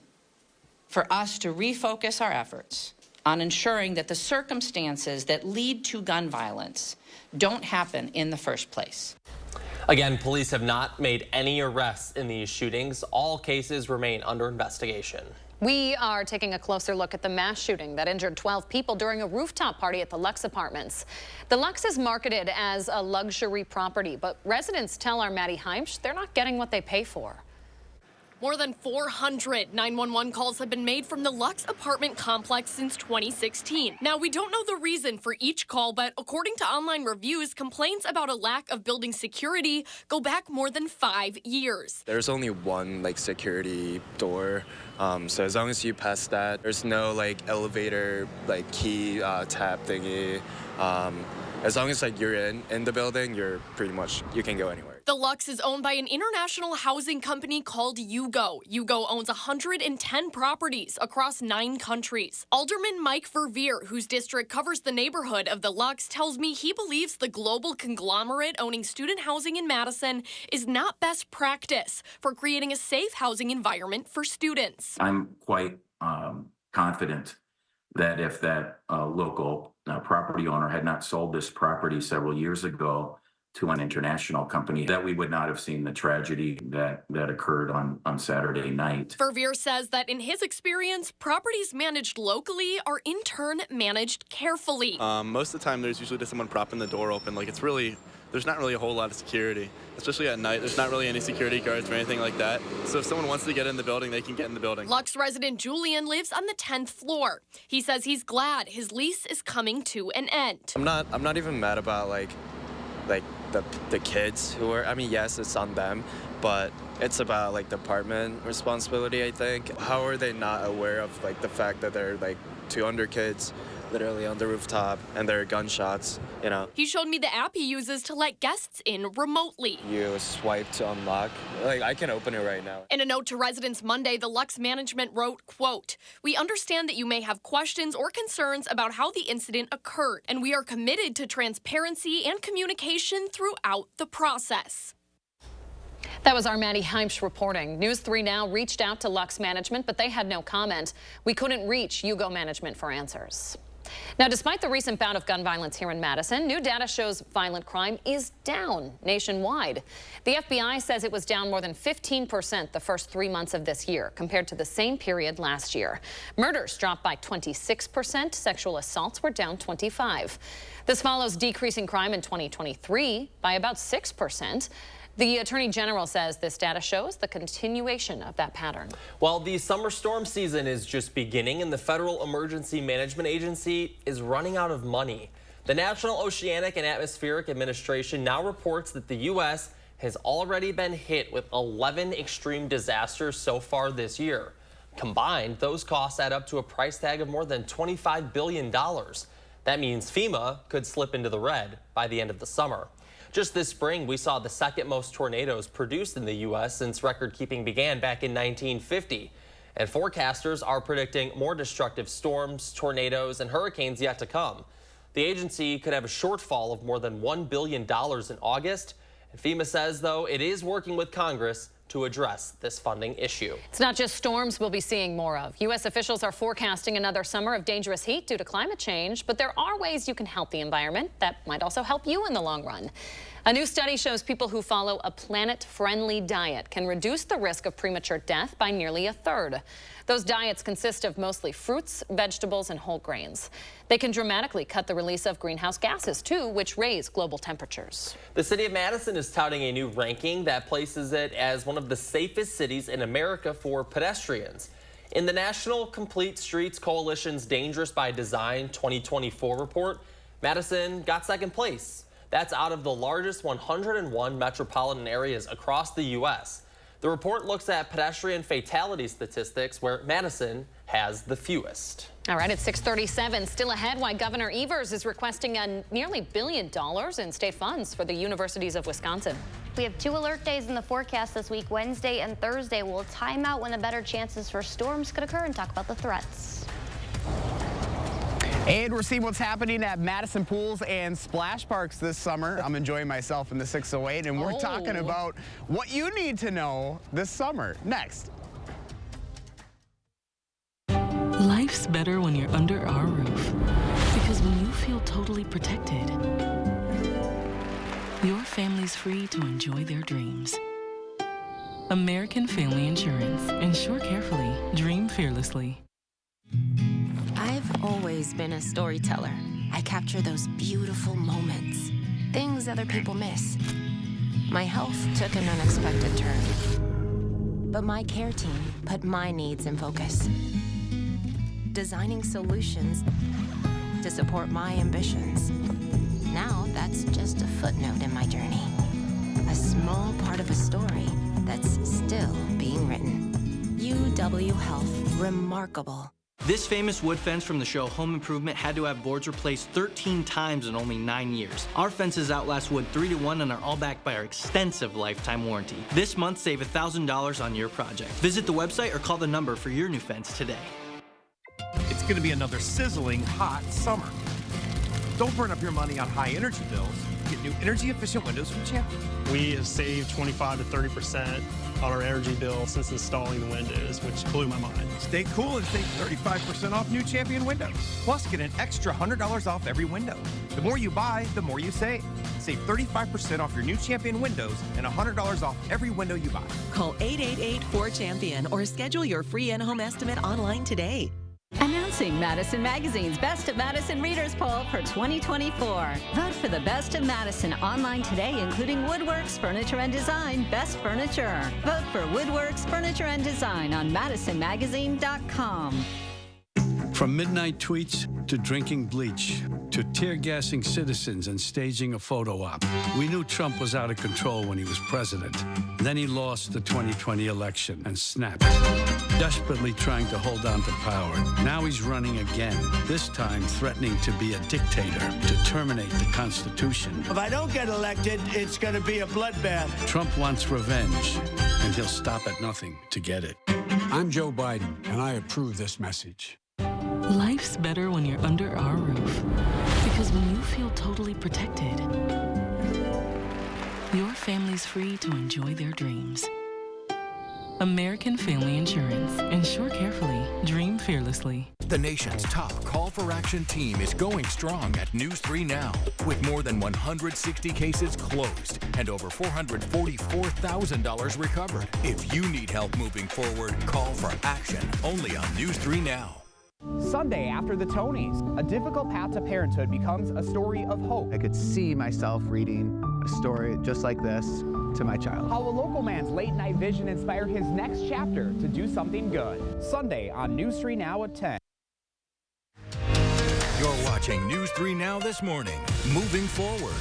Speaker 6: for us to refocus our efforts on ensuring that the circumstances that lead to gun violence don't happen in the first place.
Speaker 1: Again, police have not made any arrests in these shootings. All cases remain under investigation.
Speaker 2: We are taking a closer look at the mass shooting that injured 12 people during a rooftop party at the Lux Apartments. The Lux is marketed as a luxury property, but residents tell our Maddie Heimsch they're not getting what they pay for.
Speaker 7: More than 400 911 calls have been made from the Lux apartment complex since 2016. Now, we don't know the reason for each call, but according to online reviews, complaints about a lack of building security go back more than 5 years.
Speaker 20: There's only one security door, so as long as you pass that, there's no elevator key tap thingy. as long as like you're in the building, you're pretty much, you can go anywhere.
Speaker 7: The Lux is owned by an international housing company called Yugo. Yugo owns 110 properties across 9 countries. Alderman Mike Verveer, whose district covers the neighborhood of the Lux, tells me he believes the global conglomerate owning student housing in Madison is not best practice for creating a safe housing environment for students.
Speaker 4: I'm quite confident that if that local property owner had not sold this property several years ago to an international company, that we would not have seen the tragedy that occurred on Saturday night.
Speaker 7: Verveer says that in his experience, properties managed locally are in turn managed carefully.
Speaker 21: Most of the time, there's usually just someone propping the door open. Like, there's not really a whole lot of security, especially at night. There's not really any security guards or anything like that. So if someone wants to get in the building, they can get in the building. Lux resident Julian lives on the 10th floor. He says he's glad his lease is coming to an end.
Speaker 20: I'm not even mad about like the kids who are, I mean, yes, it's on them, but it's about like department responsibility, I think. How are they not aware of like the fact that there are like 200 kids literally on the rooftop and there are gunshots, you know?
Speaker 7: He showed me the app he uses to let guests in remotely.
Speaker 20: You swipe to unlock. Like, I can open it right now.
Speaker 7: In a note to residents Monday, the Lux management wrote, quote, "We understand that you may have questions or concerns about how the incident occurred, and we are committed to transparency and communication throughout the process."
Speaker 2: That was our Maddie Heimsch reporting. News 3 Now reached out to Lux Management, but they had no comment. We couldn't reach Yugo Management for answers. Now, despite the recent bout of gun violence here in Madison, new data shows violent crime is down nationwide. The FBI says it was down more than 15% the first 3 months of this year compared to the same period last year. Murders dropped by 26%. Sexual assaults were down 25%. This follows decreasing crime in 2023 by about 6%. The Attorney General says this data shows the continuation of that pattern.
Speaker 1: Well, the summer storm season is just beginning, and the Federal Emergency Management Agency is running out of money. The National Oceanic and Atmospheric Administration now reports that the U.S. has already been hit with 11 extreme disasters so far this year. Combined, those costs add up to a price tag of more than $25 billion. That means FEMA could slip into the red by the end of the summer. Just this spring, we saw the second most tornadoes produced in the U.S. since record-keeping began back in 1950. And forecasters are predicting more destructive storms, tornadoes, and hurricanes yet to come. The agency could have a shortfall of more than $1 billion in August. And FEMA says, though, it is working with Congress to address this funding issue.
Speaker 2: It's not just storms we'll be seeing more of. U.S. officials are forecasting another summer of dangerous heat due to climate change, but there are ways you can help the environment that might also help you in the long run. A new study shows people who follow a planet-friendly diet can reduce the risk of premature death by nearly 1/3. Those diets consist of mostly fruits, vegetables, and whole grains. They can dramatically cut the release of greenhouse gases, too, which raise global temperatures.
Speaker 1: The city of Madison is touting a new ranking that places it as one of the safest cities in America for pedestrians. In the National Complete Streets Coalition's Dangerous by Design 2024 report, Madison got second place. That's out of the largest 101 metropolitan areas across the U.S. The report looks at pedestrian fatality statistics, where Madison has the fewest.
Speaker 2: All right, it's 6:37. Still ahead, why Governor Evers is requesting a nearly $1 billion in state funds for the universities of Wisconsin.
Speaker 3: We have 2 alert days in the forecast this week. Wednesday and Thursday will time out when the better chances for storms could occur and talk about the threats.
Speaker 22: And we're seeing what's happening at Madison pools and splash parks this summer. I'm enjoying myself in the 608, and we're talking about what you need to know this summer. Next.
Speaker 23: Life's better when you're under our roof, because when you feel totally protected, your family's free to enjoy their dreams. American Family Insurance. Insure carefully, dream fearlessly.
Speaker 24: I've always been a storyteller. I capture those beautiful moments, things other people miss. My health took an unexpected turn, but my care team put my needs in focus, designing solutions to support my ambitions. Now that's just a footnote in my journey, a small part of a story that's still being written. UW Health, remarkable.
Speaker 9: This famous wood fence from the show Home Improvement had to have boards replaced 13 times in only 9 years. Our fences outlast wood 3 to 1 and are all backed by our extensive lifetime warranty. This month, save $1,000 on your project. Visit the website or call the number for your new fence today.
Speaker 10: It's going to be another sizzling hot summer. Don't burn up your money on high energy bills. Get new energy-efficient windows from Champion.
Speaker 11: We have saved 25 to 30% on our energy bill since installing the windows, which blew my mind.
Speaker 10: Stay cool and save 35% off new Champion windows. Plus, get an extra $100 off every window. The more you buy, the more you save. Save 35% off your new Champion windows and $100 off every window you buy.
Speaker 12: Call 888-4CHAMPION or schedule your free in-home estimate online today.
Speaker 25: Announcing Madison Magazine's Best of Madison Readers Poll for 2024. Vote for the Best of Madison online today, including Woodworks, Furniture and Design, Best Furniture. Vote for Woodworks, Furniture and Design on MadisonMagazine.com.
Speaker 26: From midnight tweets to drinking bleach to tear-gassing citizens and staging a photo op, we knew Trump was out of control when he was president. Then he lost the 2020 election and snapped, desperately trying to hold on to power. Now he's running again, this time threatening to be a dictator, to terminate the Constitution.
Speaker 27: If I don't get elected, it's going to be a bloodbath.
Speaker 26: Trump wants revenge, and he'll stop at nothing to get it.
Speaker 28: I'm Joe Biden, and I approve this message.
Speaker 23: Life's better when you're under our roof. Because when you feel totally protected, your family's free to enjoy their dreams. American Family Insurance. Insure carefully. Dream fearlessly.
Speaker 29: The nation's top call for action team is going strong at News 3 Now. With more than 160 cases closed and over $444,000 recovered. If you need help moving forward, call for action only on News 3 Now.
Speaker 22: Sunday after the Tonys, a difficult path to parenthood becomes a story of hope.
Speaker 30: I could see myself reading a story just like this to my child.
Speaker 22: How a local man's late night vision inspired his next chapter to do something good. Sunday on News 3 Now at 10.
Speaker 29: You're watching News 3 Now this morning. Moving forward.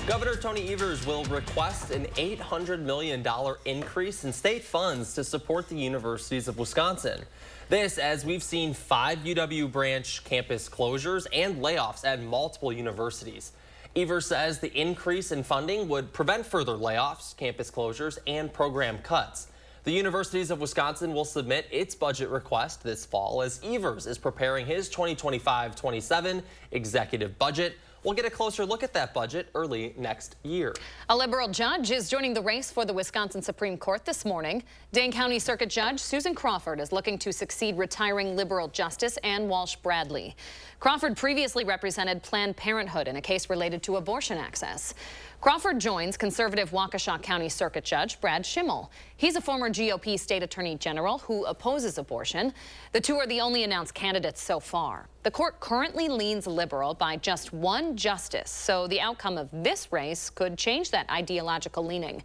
Speaker 1: Governor Tony Evers will request an $800 million increase in state funds to support the universities of Wisconsin. This as we've seen 5 UW branch campus closures and layoffs at multiple universities. Evers says the increase in funding would prevent further layoffs, campus closures, and program cuts. The universities of Wisconsin will submit its budget request this fall as Evers is preparing his 2025-27 executive budget. We'll get a closer look at that budget early next year.
Speaker 2: A liberal judge is joining the race for the Wisconsin Supreme Court this morning. Dane County Circuit Judge Susan Crawford is looking to succeed retiring liberal Justice Ann Walsh Bradley. Crawford previously represented Planned Parenthood in a case related to abortion access. Crawford joins conservative Waukesha County Circuit Judge Brad Schimmel. He's a former GOP state attorney general who opposes abortion. The two are the only announced candidates so far. The court currently leans liberal by just one justice, so the outcome of this race could change that ideological leaning.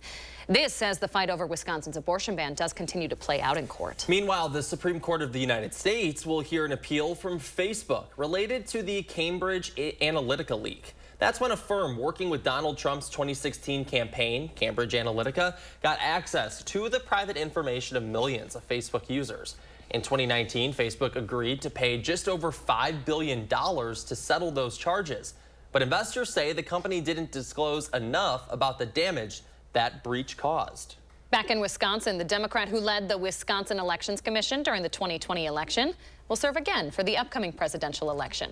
Speaker 2: This as the fight over Wisconsin's abortion ban does continue to play out in court.
Speaker 1: Meanwhile, the Supreme Court of the United States will hear an appeal from Facebook related to the Cambridge Analytica leak. That's when a firm working with Donald Trump's 2016 campaign, Cambridge Analytica, got access to the private information of millions of Facebook users. In 2019, Facebook agreed to pay just over $5 billion to settle those charges. But investors say the company didn't disclose enough about the damage that breach caused.
Speaker 2: Back in Wisconsin, the Democrat who led the Wisconsin Elections Commission during the 2020 election will serve again for the upcoming presidential election.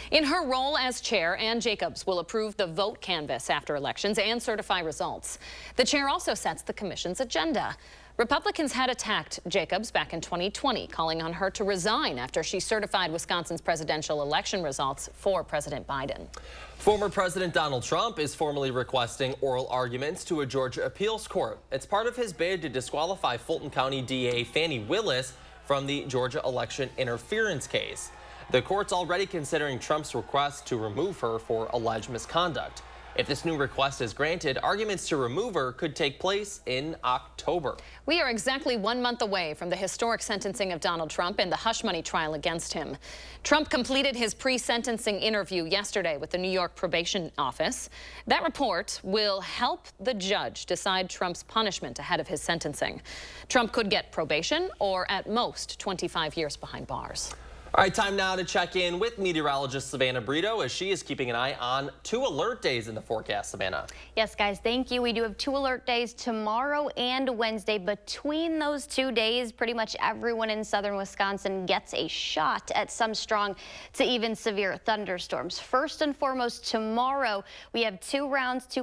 Speaker 2: In her role as chair, Ann Jacobs will approve the vote canvass after elections and certify results. The chair also sets the commission's agenda. Republicans had attacked Jacobs back in 2020, calling on her to resign after she certified Wisconsin's presidential election results for President Biden.
Speaker 1: Former President Donald Trump is formally requesting oral arguments to a Georgia appeals court. It's part of his bid to disqualify Fulton County DA Fannie Willis from the Georgia election interference case. The court's already considering Trump's request to remove her for alleged misconduct. If this new request is granted, arguments to remove her could take place in October.
Speaker 2: We are exactly 1 month away from the historic sentencing of Donald Trump and the hush money trial against him. Trump completed his pre-sentencing interview yesterday with the New York Probation Office. That report will help the judge decide Trump's punishment ahead of his sentencing. Trump could get probation or at most 25 years behind bars.
Speaker 1: All right, time now to check in with meteorologist Savannah Brito as she is keeping an eye on 2 alert days in the forecast. Savannah.
Speaker 3: Yes, guys, thank you. We do have 2 alert days tomorrow and Wednesday. Between those 2 days, pretty much everyone in southern Wisconsin gets a shot at some strong to even severe thunderstorms. First and foremost, tomorrow we have 2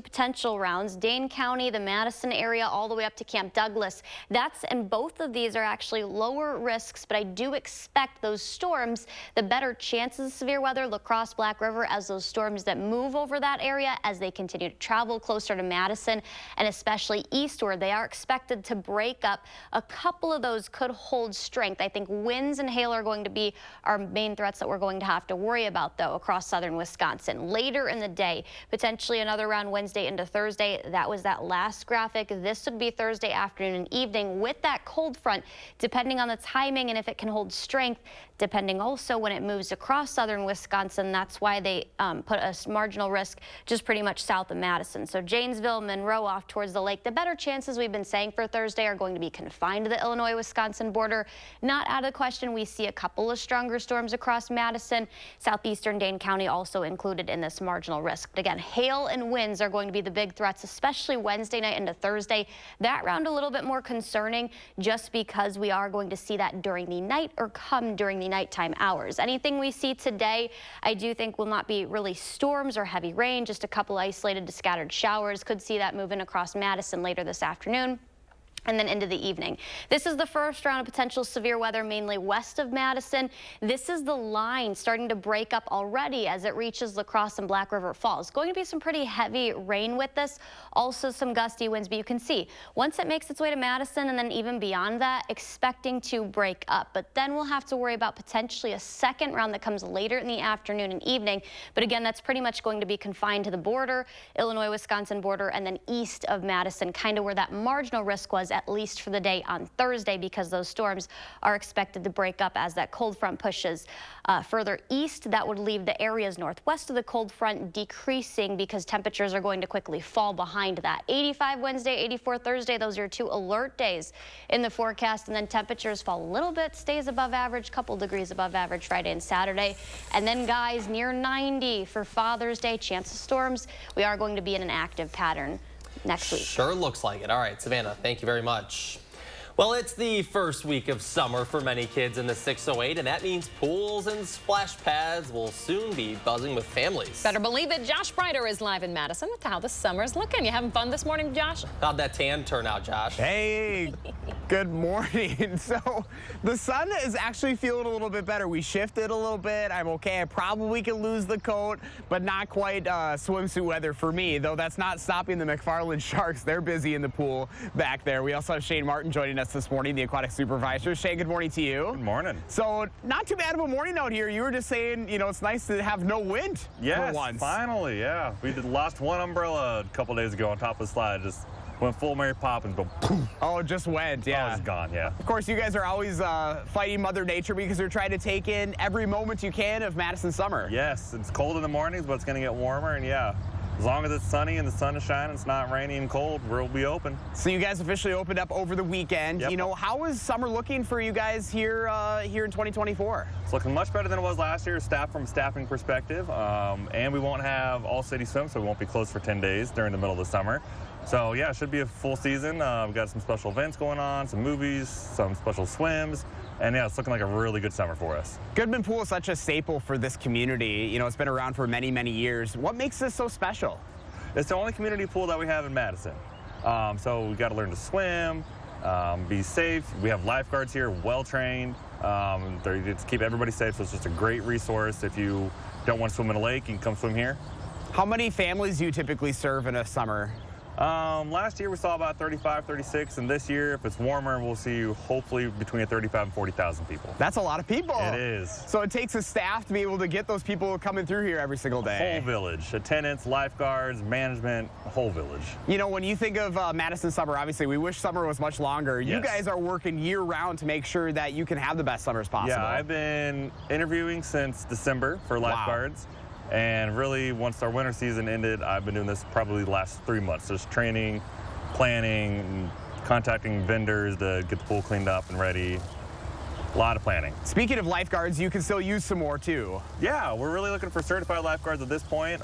Speaker 3: potential rounds. Dane County, the Madison area, all the way up to Camp Douglas. And both of these are actually lower risks, but I do expect those storms, the better chances of severe weather, La Crosse, Black River, as those storms that move over that area as they continue to travel closer to Madison and especially eastward. They are expected to break up. A couple of those could hold strength. I think winds and hail are going to be our main threats that we're going to have to worry about, though, across southern Wisconsin. Later in the day, potentially another round Wednesday into Thursday. That was that last graphic. This would be Thursday afternoon and evening with that cold front, depending on the timing and if it can hold strength, depending also when it moves across southern Wisconsin. That's why they put a marginal risk just pretty much south of Madison. So Janesville, Monroe, off towards the lake. The better chances we've been saying for Thursday are going to be confined to the Illinois-Wisconsin border. Not out of the question. We see a couple of stronger storms across Madison. Southeastern Dane County also included in this marginal risk. But again, hail and winds are going to be the big threats, especially Wednesday night into Thursday. That round a little bit more concerning just because we are going to see that during the night or come during the nighttime hours. Anything we see today, I do think will not be really storms or heavy rain, just a couple isolated to scattered showers. Could see that moving across Madison later this afternoon and then into the evening. This is the first round of potential severe weather, mainly west of Madison. This is the line starting to break up already as it reaches La Crosse and Black River Falls. Going to be some pretty heavy rain with this, also some gusty winds, but you can see once it makes its way to Madison and then even beyond that, expecting to break up. But then we'll have to worry about potentially a second round that comes later in the afternoon and evening. But again, that's pretty much going to be confined to the border, Illinois-Wisconsin border, and then east of Madison, kind of where that marginal risk was, at least for the day on Thursday, because those storms are expected to break up as that cold front pushes further east. That would leave the areas northwest of the cold front decreasing because temperatures are going to quickly fall behind that. 85 Wednesday, 84 Thursday. Those are your 2 alert days in the forecast. And then temperatures fall a little bit, stays above average, couple degrees above average Friday and Saturday. And then, guys, near 90 for Father's Day. Chance of storms. We are going to be in an active pattern next week.
Speaker 1: Sure looks like it. All right, Savannah, thank you very much. Well, it's the first week of summer for many kids in the 608, and that means pools and splash pads will soon be buzzing with families.
Speaker 2: Better believe it. Josh Breiter is live in Madison with how the summer's looking. You having fun this morning, Josh?
Speaker 1: How'd that tan turn out, Josh?
Speaker 22: Hey, good morning. So the sun is actually feeling a little bit better. We shifted a little bit. I'm okay. I probably can lose the coat, but not quite swimsuit weather for me, though that's not stopping the McFarland Sharks. They're busy in the pool back there. We also have Shane Martin joining us this morning, the aquatic supervisor. Shane, good morning to you.
Speaker 5: Good morning.
Speaker 22: So not too bad of a morning out here. You were just saying, you know, it's nice to have no wind for once.
Speaker 5: Finally, yeah. We lost one umbrella a couple days ago on top of the slide. Just went full Mary Poppins, but poof.
Speaker 22: Oh, just went, yeah.
Speaker 5: Oh, it's gone, yeah.
Speaker 22: Of course, you guys are always fighting Mother Nature because you're trying to take in every moment you can of Madison summer.
Speaker 5: Yes, it's cold in the mornings, but it's going to get warmer, and yeah. As long as it's sunny and the sun is shining, it's not rainy and cold, we'll be open.
Speaker 22: So you guys officially opened up over the weekend.
Speaker 5: Yep.
Speaker 22: You know, how is summer looking for you guys here here in 2024?
Speaker 5: It's looking much better than it was last year, from a staffing perspective. And we won't have all city swim, so we won't be closed for 10 days during the middle of the summer. So yeah, it should be a full season. We've got some special events going on, some movies, some special swims. And yeah, it's looking like a really good summer for us.
Speaker 22: Goodman Pool is such a staple for this community. You know, it's been around for many, many years. What makes this so special?
Speaker 5: It's the only community pool that we have in Madison. So we got to learn to swim, be safe. We have lifeguards here, well-trained. To keep everybody safe, so it's just a great resource. If you don't want to swim in a lake, you can come swim here.
Speaker 22: How many families do you typically serve in a summer?
Speaker 5: Last year we saw about 35, 36, and this year, if it's warmer, we'll see hopefully between 35 and 40,000 people.
Speaker 22: That's a lot of people.
Speaker 5: It is.
Speaker 22: So it takes a staff to be able to get those people coming through here every single day.
Speaker 5: Whole village, attendants, lifeguards, management, whole village.
Speaker 22: You know, when you think of Madison summer, obviously we wish summer was much longer.
Speaker 5: Yes.
Speaker 22: You guys are working year round to make sure that you can have the best summers possible.
Speaker 5: Yeah, I've been interviewing since December for lifeguards. Wow. And really, once our winter season ended, I've been doing this probably the last 3 months, just training, planning, contacting vendors to get the pool cleaned up and ready. A lot of planning.
Speaker 22: Speaking of lifeguards, you can still use some more too.
Speaker 5: Yeah, we're really looking for certified lifeguards at this point.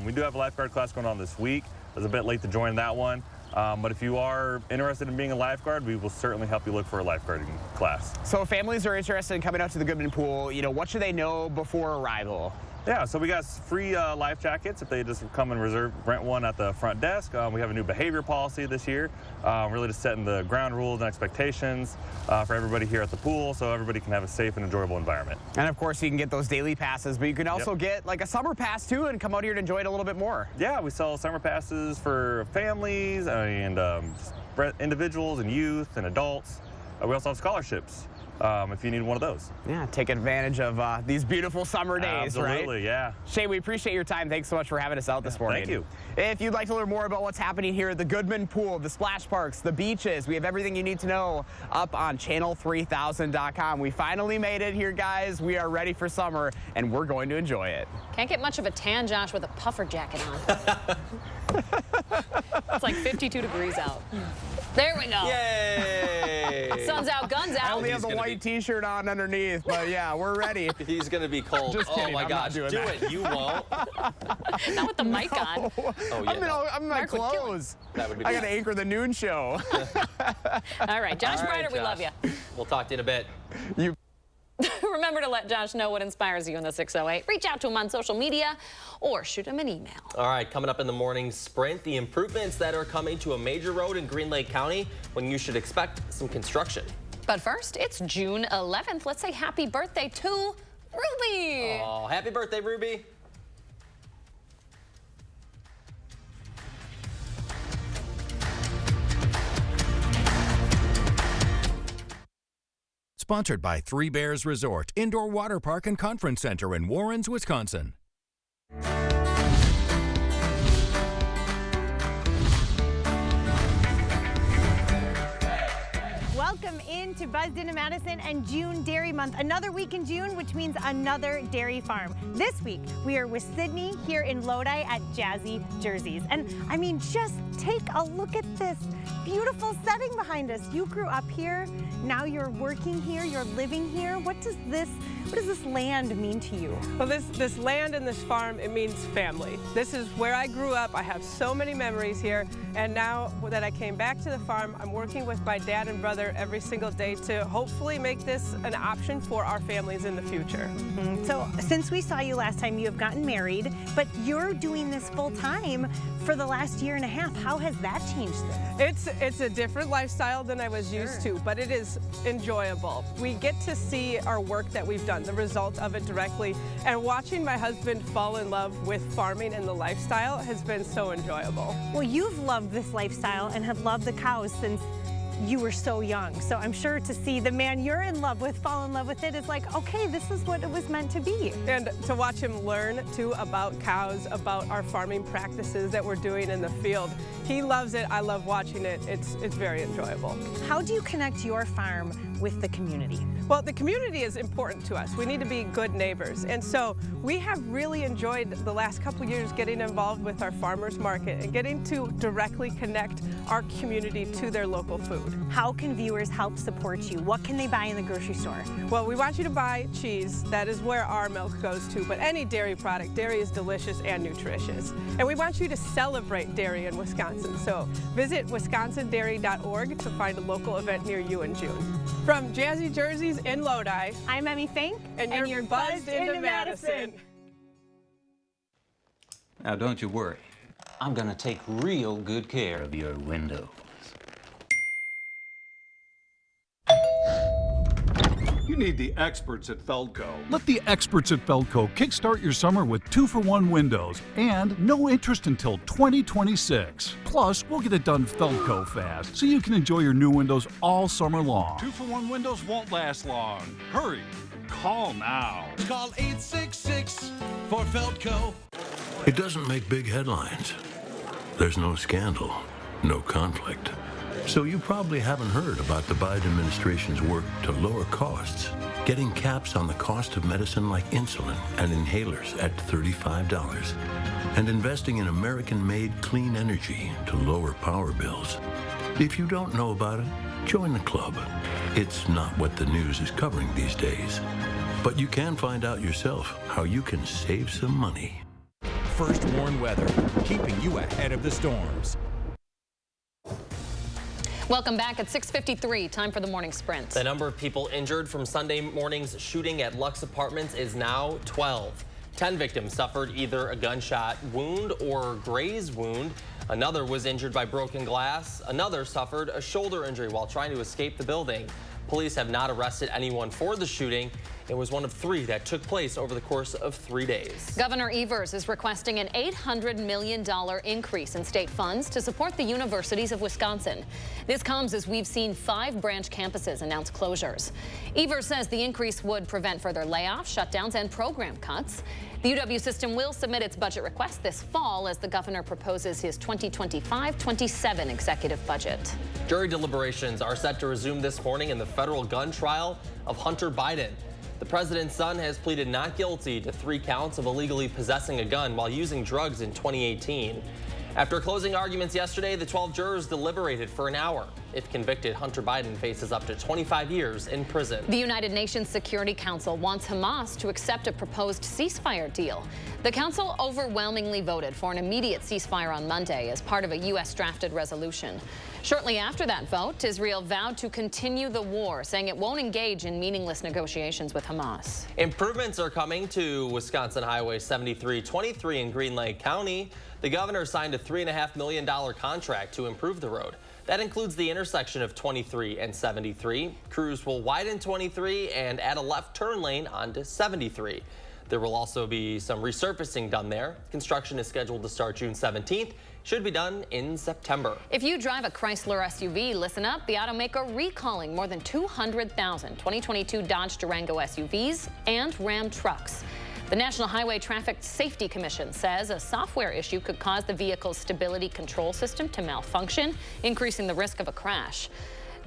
Speaker 5: We do have a lifeguard class going on this week. I was a bit late to join that one. But if you are interested in being a lifeguard, we will certainly help you look for a lifeguarding class.
Speaker 22: So if families are interested in coming out to the Goodman Pool, you know, what should they know before arrival?
Speaker 5: Yeah, so we got free life jackets if they just come and rent one at the front desk. We have a new behavior policy this year, really just setting the ground rules and expectations for everybody here at the pool so everybody can have a safe and enjoyable environment.
Speaker 22: And of course you can get those daily passes, but you can also get like a summer pass too and come out here to enjoy it a little bit more.
Speaker 5: Yeah, we sell summer passes for families and individuals and youth and adults. We also have scholarships. If you need one of those.
Speaker 22: Yeah, take advantage of these beautiful summer days, right?
Speaker 5: Absolutely, yeah.
Speaker 22: Shay, we appreciate your time. Thanks so much for having us out this morning.
Speaker 5: Thank you.
Speaker 22: If you'd like to learn more about what's happening here at the Goodman Pool, the splash parks, the beaches, we have everything you need to know up on channel3000.com. We finally made it here, guys. We are ready for summer, and we're going to enjoy it.
Speaker 2: Can't get much of a tan, Josh, with a puffer jacket on. It's like 52 degrees out. There we go.
Speaker 1: Yay!
Speaker 2: Sun's out, guns out.
Speaker 22: I only have the white T-shirt on underneath, but yeah, we're ready.
Speaker 1: He's going to be cold.
Speaker 22: Just kidding,
Speaker 1: oh my
Speaker 22: I'm
Speaker 1: gosh,
Speaker 22: not doing
Speaker 1: do
Speaker 22: that.
Speaker 1: it. You won't.
Speaker 2: Not with the mic on.
Speaker 1: Oh, yeah,
Speaker 22: I'm in my clothes.
Speaker 1: That would be
Speaker 22: I got to anchor the noon show.
Speaker 2: All right, Josh
Speaker 1: All right,
Speaker 2: Breider, we love you.
Speaker 1: We'll talk to you in a bit.
Speaker 2: Remember to let Josh know what inspires you in the 608. Reach out to him on social media or shoot him an email.
Speaker 1: All right, coming up in the morning sprint, the improvements that are coming to a major road in Green Lake County when you should expect some construction.
Speaker 2: But first, it's June 11th. Let's say happy birthday to Ruby.
Speaker 1: Oh, happy birthday, Ruby.
Speaker 29: Sponsored by Three Bears Resort, Indoor Water Park and Conference Center in Warrens, Wisconsin.
Speaker 4: Welcome into Buzzed Into Madison and June Dairy Month. Another week in June, which means another dairy farm. This week, we are with Sydney here in Lodi at Jazzy Jerseys. And I mean, just take a look at this beautiful setting behind us. You grew up here, now you're working here, you're living here. What does this land mean to you?
Speaker 6: Well, this land and this farm, it means family. This is where I grew up. I have so many memories here. And now that I came back to the farm, I'm working with my dad and brother every single day to hopefully make this an option for our families in the future.
Speaker 4: Mm-hmm. So since we saw you last time, you have gotten married, but you're doing this full time for the last year and a half. How has that changed things?
Speaker 6: It's a different lifestyle than I was used to, but it is enjoyable. We get to see our work that we've done, the result of it directly, and watching my husband fall in love with farming and the lifestyle has been so enjoyable.
Speaker 4: Well, you've loved this lifestyle and have loved the cows since you were so young. So I'm sure to see the man you're in love with fall in love with it is like, okay, this is what it was meant to be.
Speaker 6: And to watch him learn too about cows, about our farming practices that we're doing in the field. He loves it. I love watching it. It's very enjoyable.
Speaker 4: How do you connect your farm with the community?
Speaker 6: Well, the community is important to us. We need to be good neighbors. And so we have really enjoyed the last couple years getting involved with our farmers market and getting to directly connect our community to their local food.
Speaker 4: How can viewers help support you? What can they buy in the grocery store?
Speaker 6: Well, we want you to buy cheese. That is where our milk goes to. But any dairy product, dairy is delicious and nutritious. And we want you to celebrate dairy in Wisconsin. So visit wisconsindairy.org to find a local event near you in June. From Jazzy Jerseys in Lodi,
Speaker 4: I'm Emmy Fink,
Speaker 6: and you're buzzed into Madison.
Speaker 8: Now don't you worry. I'm gonna take real good care of your windows.
Speaker 13: You
Speaker 7: need the experts at Feldco. Let the experts at Feldco kickstart your summer with 2-for-1 windows and no interest until 2026. Plus, we'll get it done Feldco fast so you can enjoy your new windows all summer long. 2-for-1 windows won't last long. Hurry. Call now.
Speaker 13: Call 866 for Feldco.
Speaker 14: It doesn't make big headlines. There's no scandal, no conflict. So you probably haven't heard about the Biden administration's work to lower costs, getting caps on the cost of medicine like insulin and inhalers at $35, and investing in American-made clean energy to lower power bills. If you don't know about it, join the club. It's not what the news is covering these days, but you can find out yourself how you can save some money.
Speaker 29: First Warn Weather, keeping you ahead of the storms.
Speaker 2: Welcome back at 6:53. Time for the morning sprint.
Speaker 1: The number of people injured from Sunday morning's shooting at Lux Apartments is now 12. 10 victims suffered either a gunshot wound or grazed wound. Another was injured by broken glass. Another suffered a shoulder injury while trying to escape the building. Police have not arrested anyone for the shooting. It was one of 3 that took place over the course of 3 days.
Speaker 2: Governor Evers is requesting an $800 million increase in state funds to support the universities of Wisconsin. This comes as we've seen 5 branch campuses announce closures. Evers says the increase would prevent further layoffs, shutdowns, and program cuts. The UW system will submit its budget request this fall as the governor proposes his 2025-27 executive budget.
Speaker 1: Jury deliberations are set to resume this morning in the federal gun trial of Hunter Biden. The president's son has pleaded not guilty to 3 counts of illegally possessing a gun while using drugs in 2018. After closing arguments yesterday, the 12 jurors deliberated for an hour. If convicted, Hunter Biden faces up to 25 years in prison.
Speaker 2: The United Nations Security Council wants Hamas to accept a proposed ceasefire deal. The council overwhelmingly voted for an immediate ceasefire on Monday as part of a U.S. drafted resolution. Shortly after that vote, Israel vowed to continue the war, saying it won't engage in meaningless negotiations with Hamas.
Speaker 1: Improvements are coming to Wisconsin Highway 7323 in Green Lake County. The governor signed a $3.5 million contract to improve the road. That includes the intersection of 23 and 73. Crews will widen 23 and add a left turn lane onto 73. There will also be some resurfacing done there. Construction is scheduled to start June 17th. Should be done in September.
Speaker 2: If you drive a Chrysler SUV, listen up. The automaker recalling more than 200,000 2022 Dodge Durango SUVs and Ram trucks. The National Highway Traffic Safety Commission says a software issue could cause the vehicle's stability control system to malfunction, increasing the risk of a crash.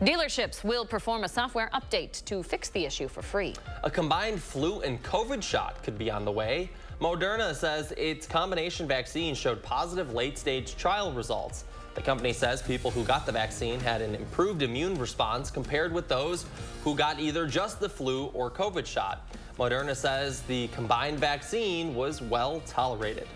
Speaker 2: Dealerships will perform a software update to fix the issue for free.
Speaker 1: A combined flu and COVID shot could be on the way. Moderna says its combination vaccine showed positive late-stage trial results. The company says people who got the vaccine had an improved immune response compared with those who got either just the flu or COVID shot. Moderna says the combined vaccine was well tolerated.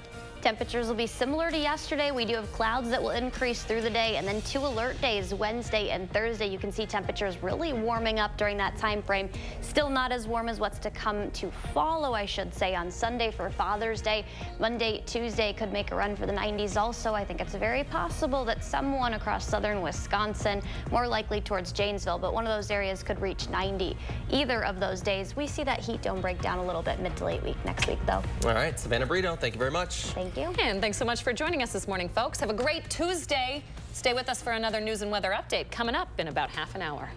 Speaker 3: Temperatures will be similar to yesterday. We do have clouds that will increase through the day, and then 2 alert days, Wednesday and Thursday. You can see temperatures really warming up during that time frame. Still not as warm as what's to come to follow, I should say, on Sunday for Father's Day. Monday, Tuesday could make a run for the 90s also. I think it's very possible that someone across southern Wisconsin, more likely towards Janesville, but one of those areas could reach 90 either of those days. We see that heat dome break down a little bit mid to late week next week, though.
Speaker 1: All right, Savannah Brito, thank you very much.
Speaker 3: Thank you.
Speaker 2: And thanks so much for joining us this morning, folks. Have a great Tuesday. Stay with us for another news and weather update coming up in about half an hour.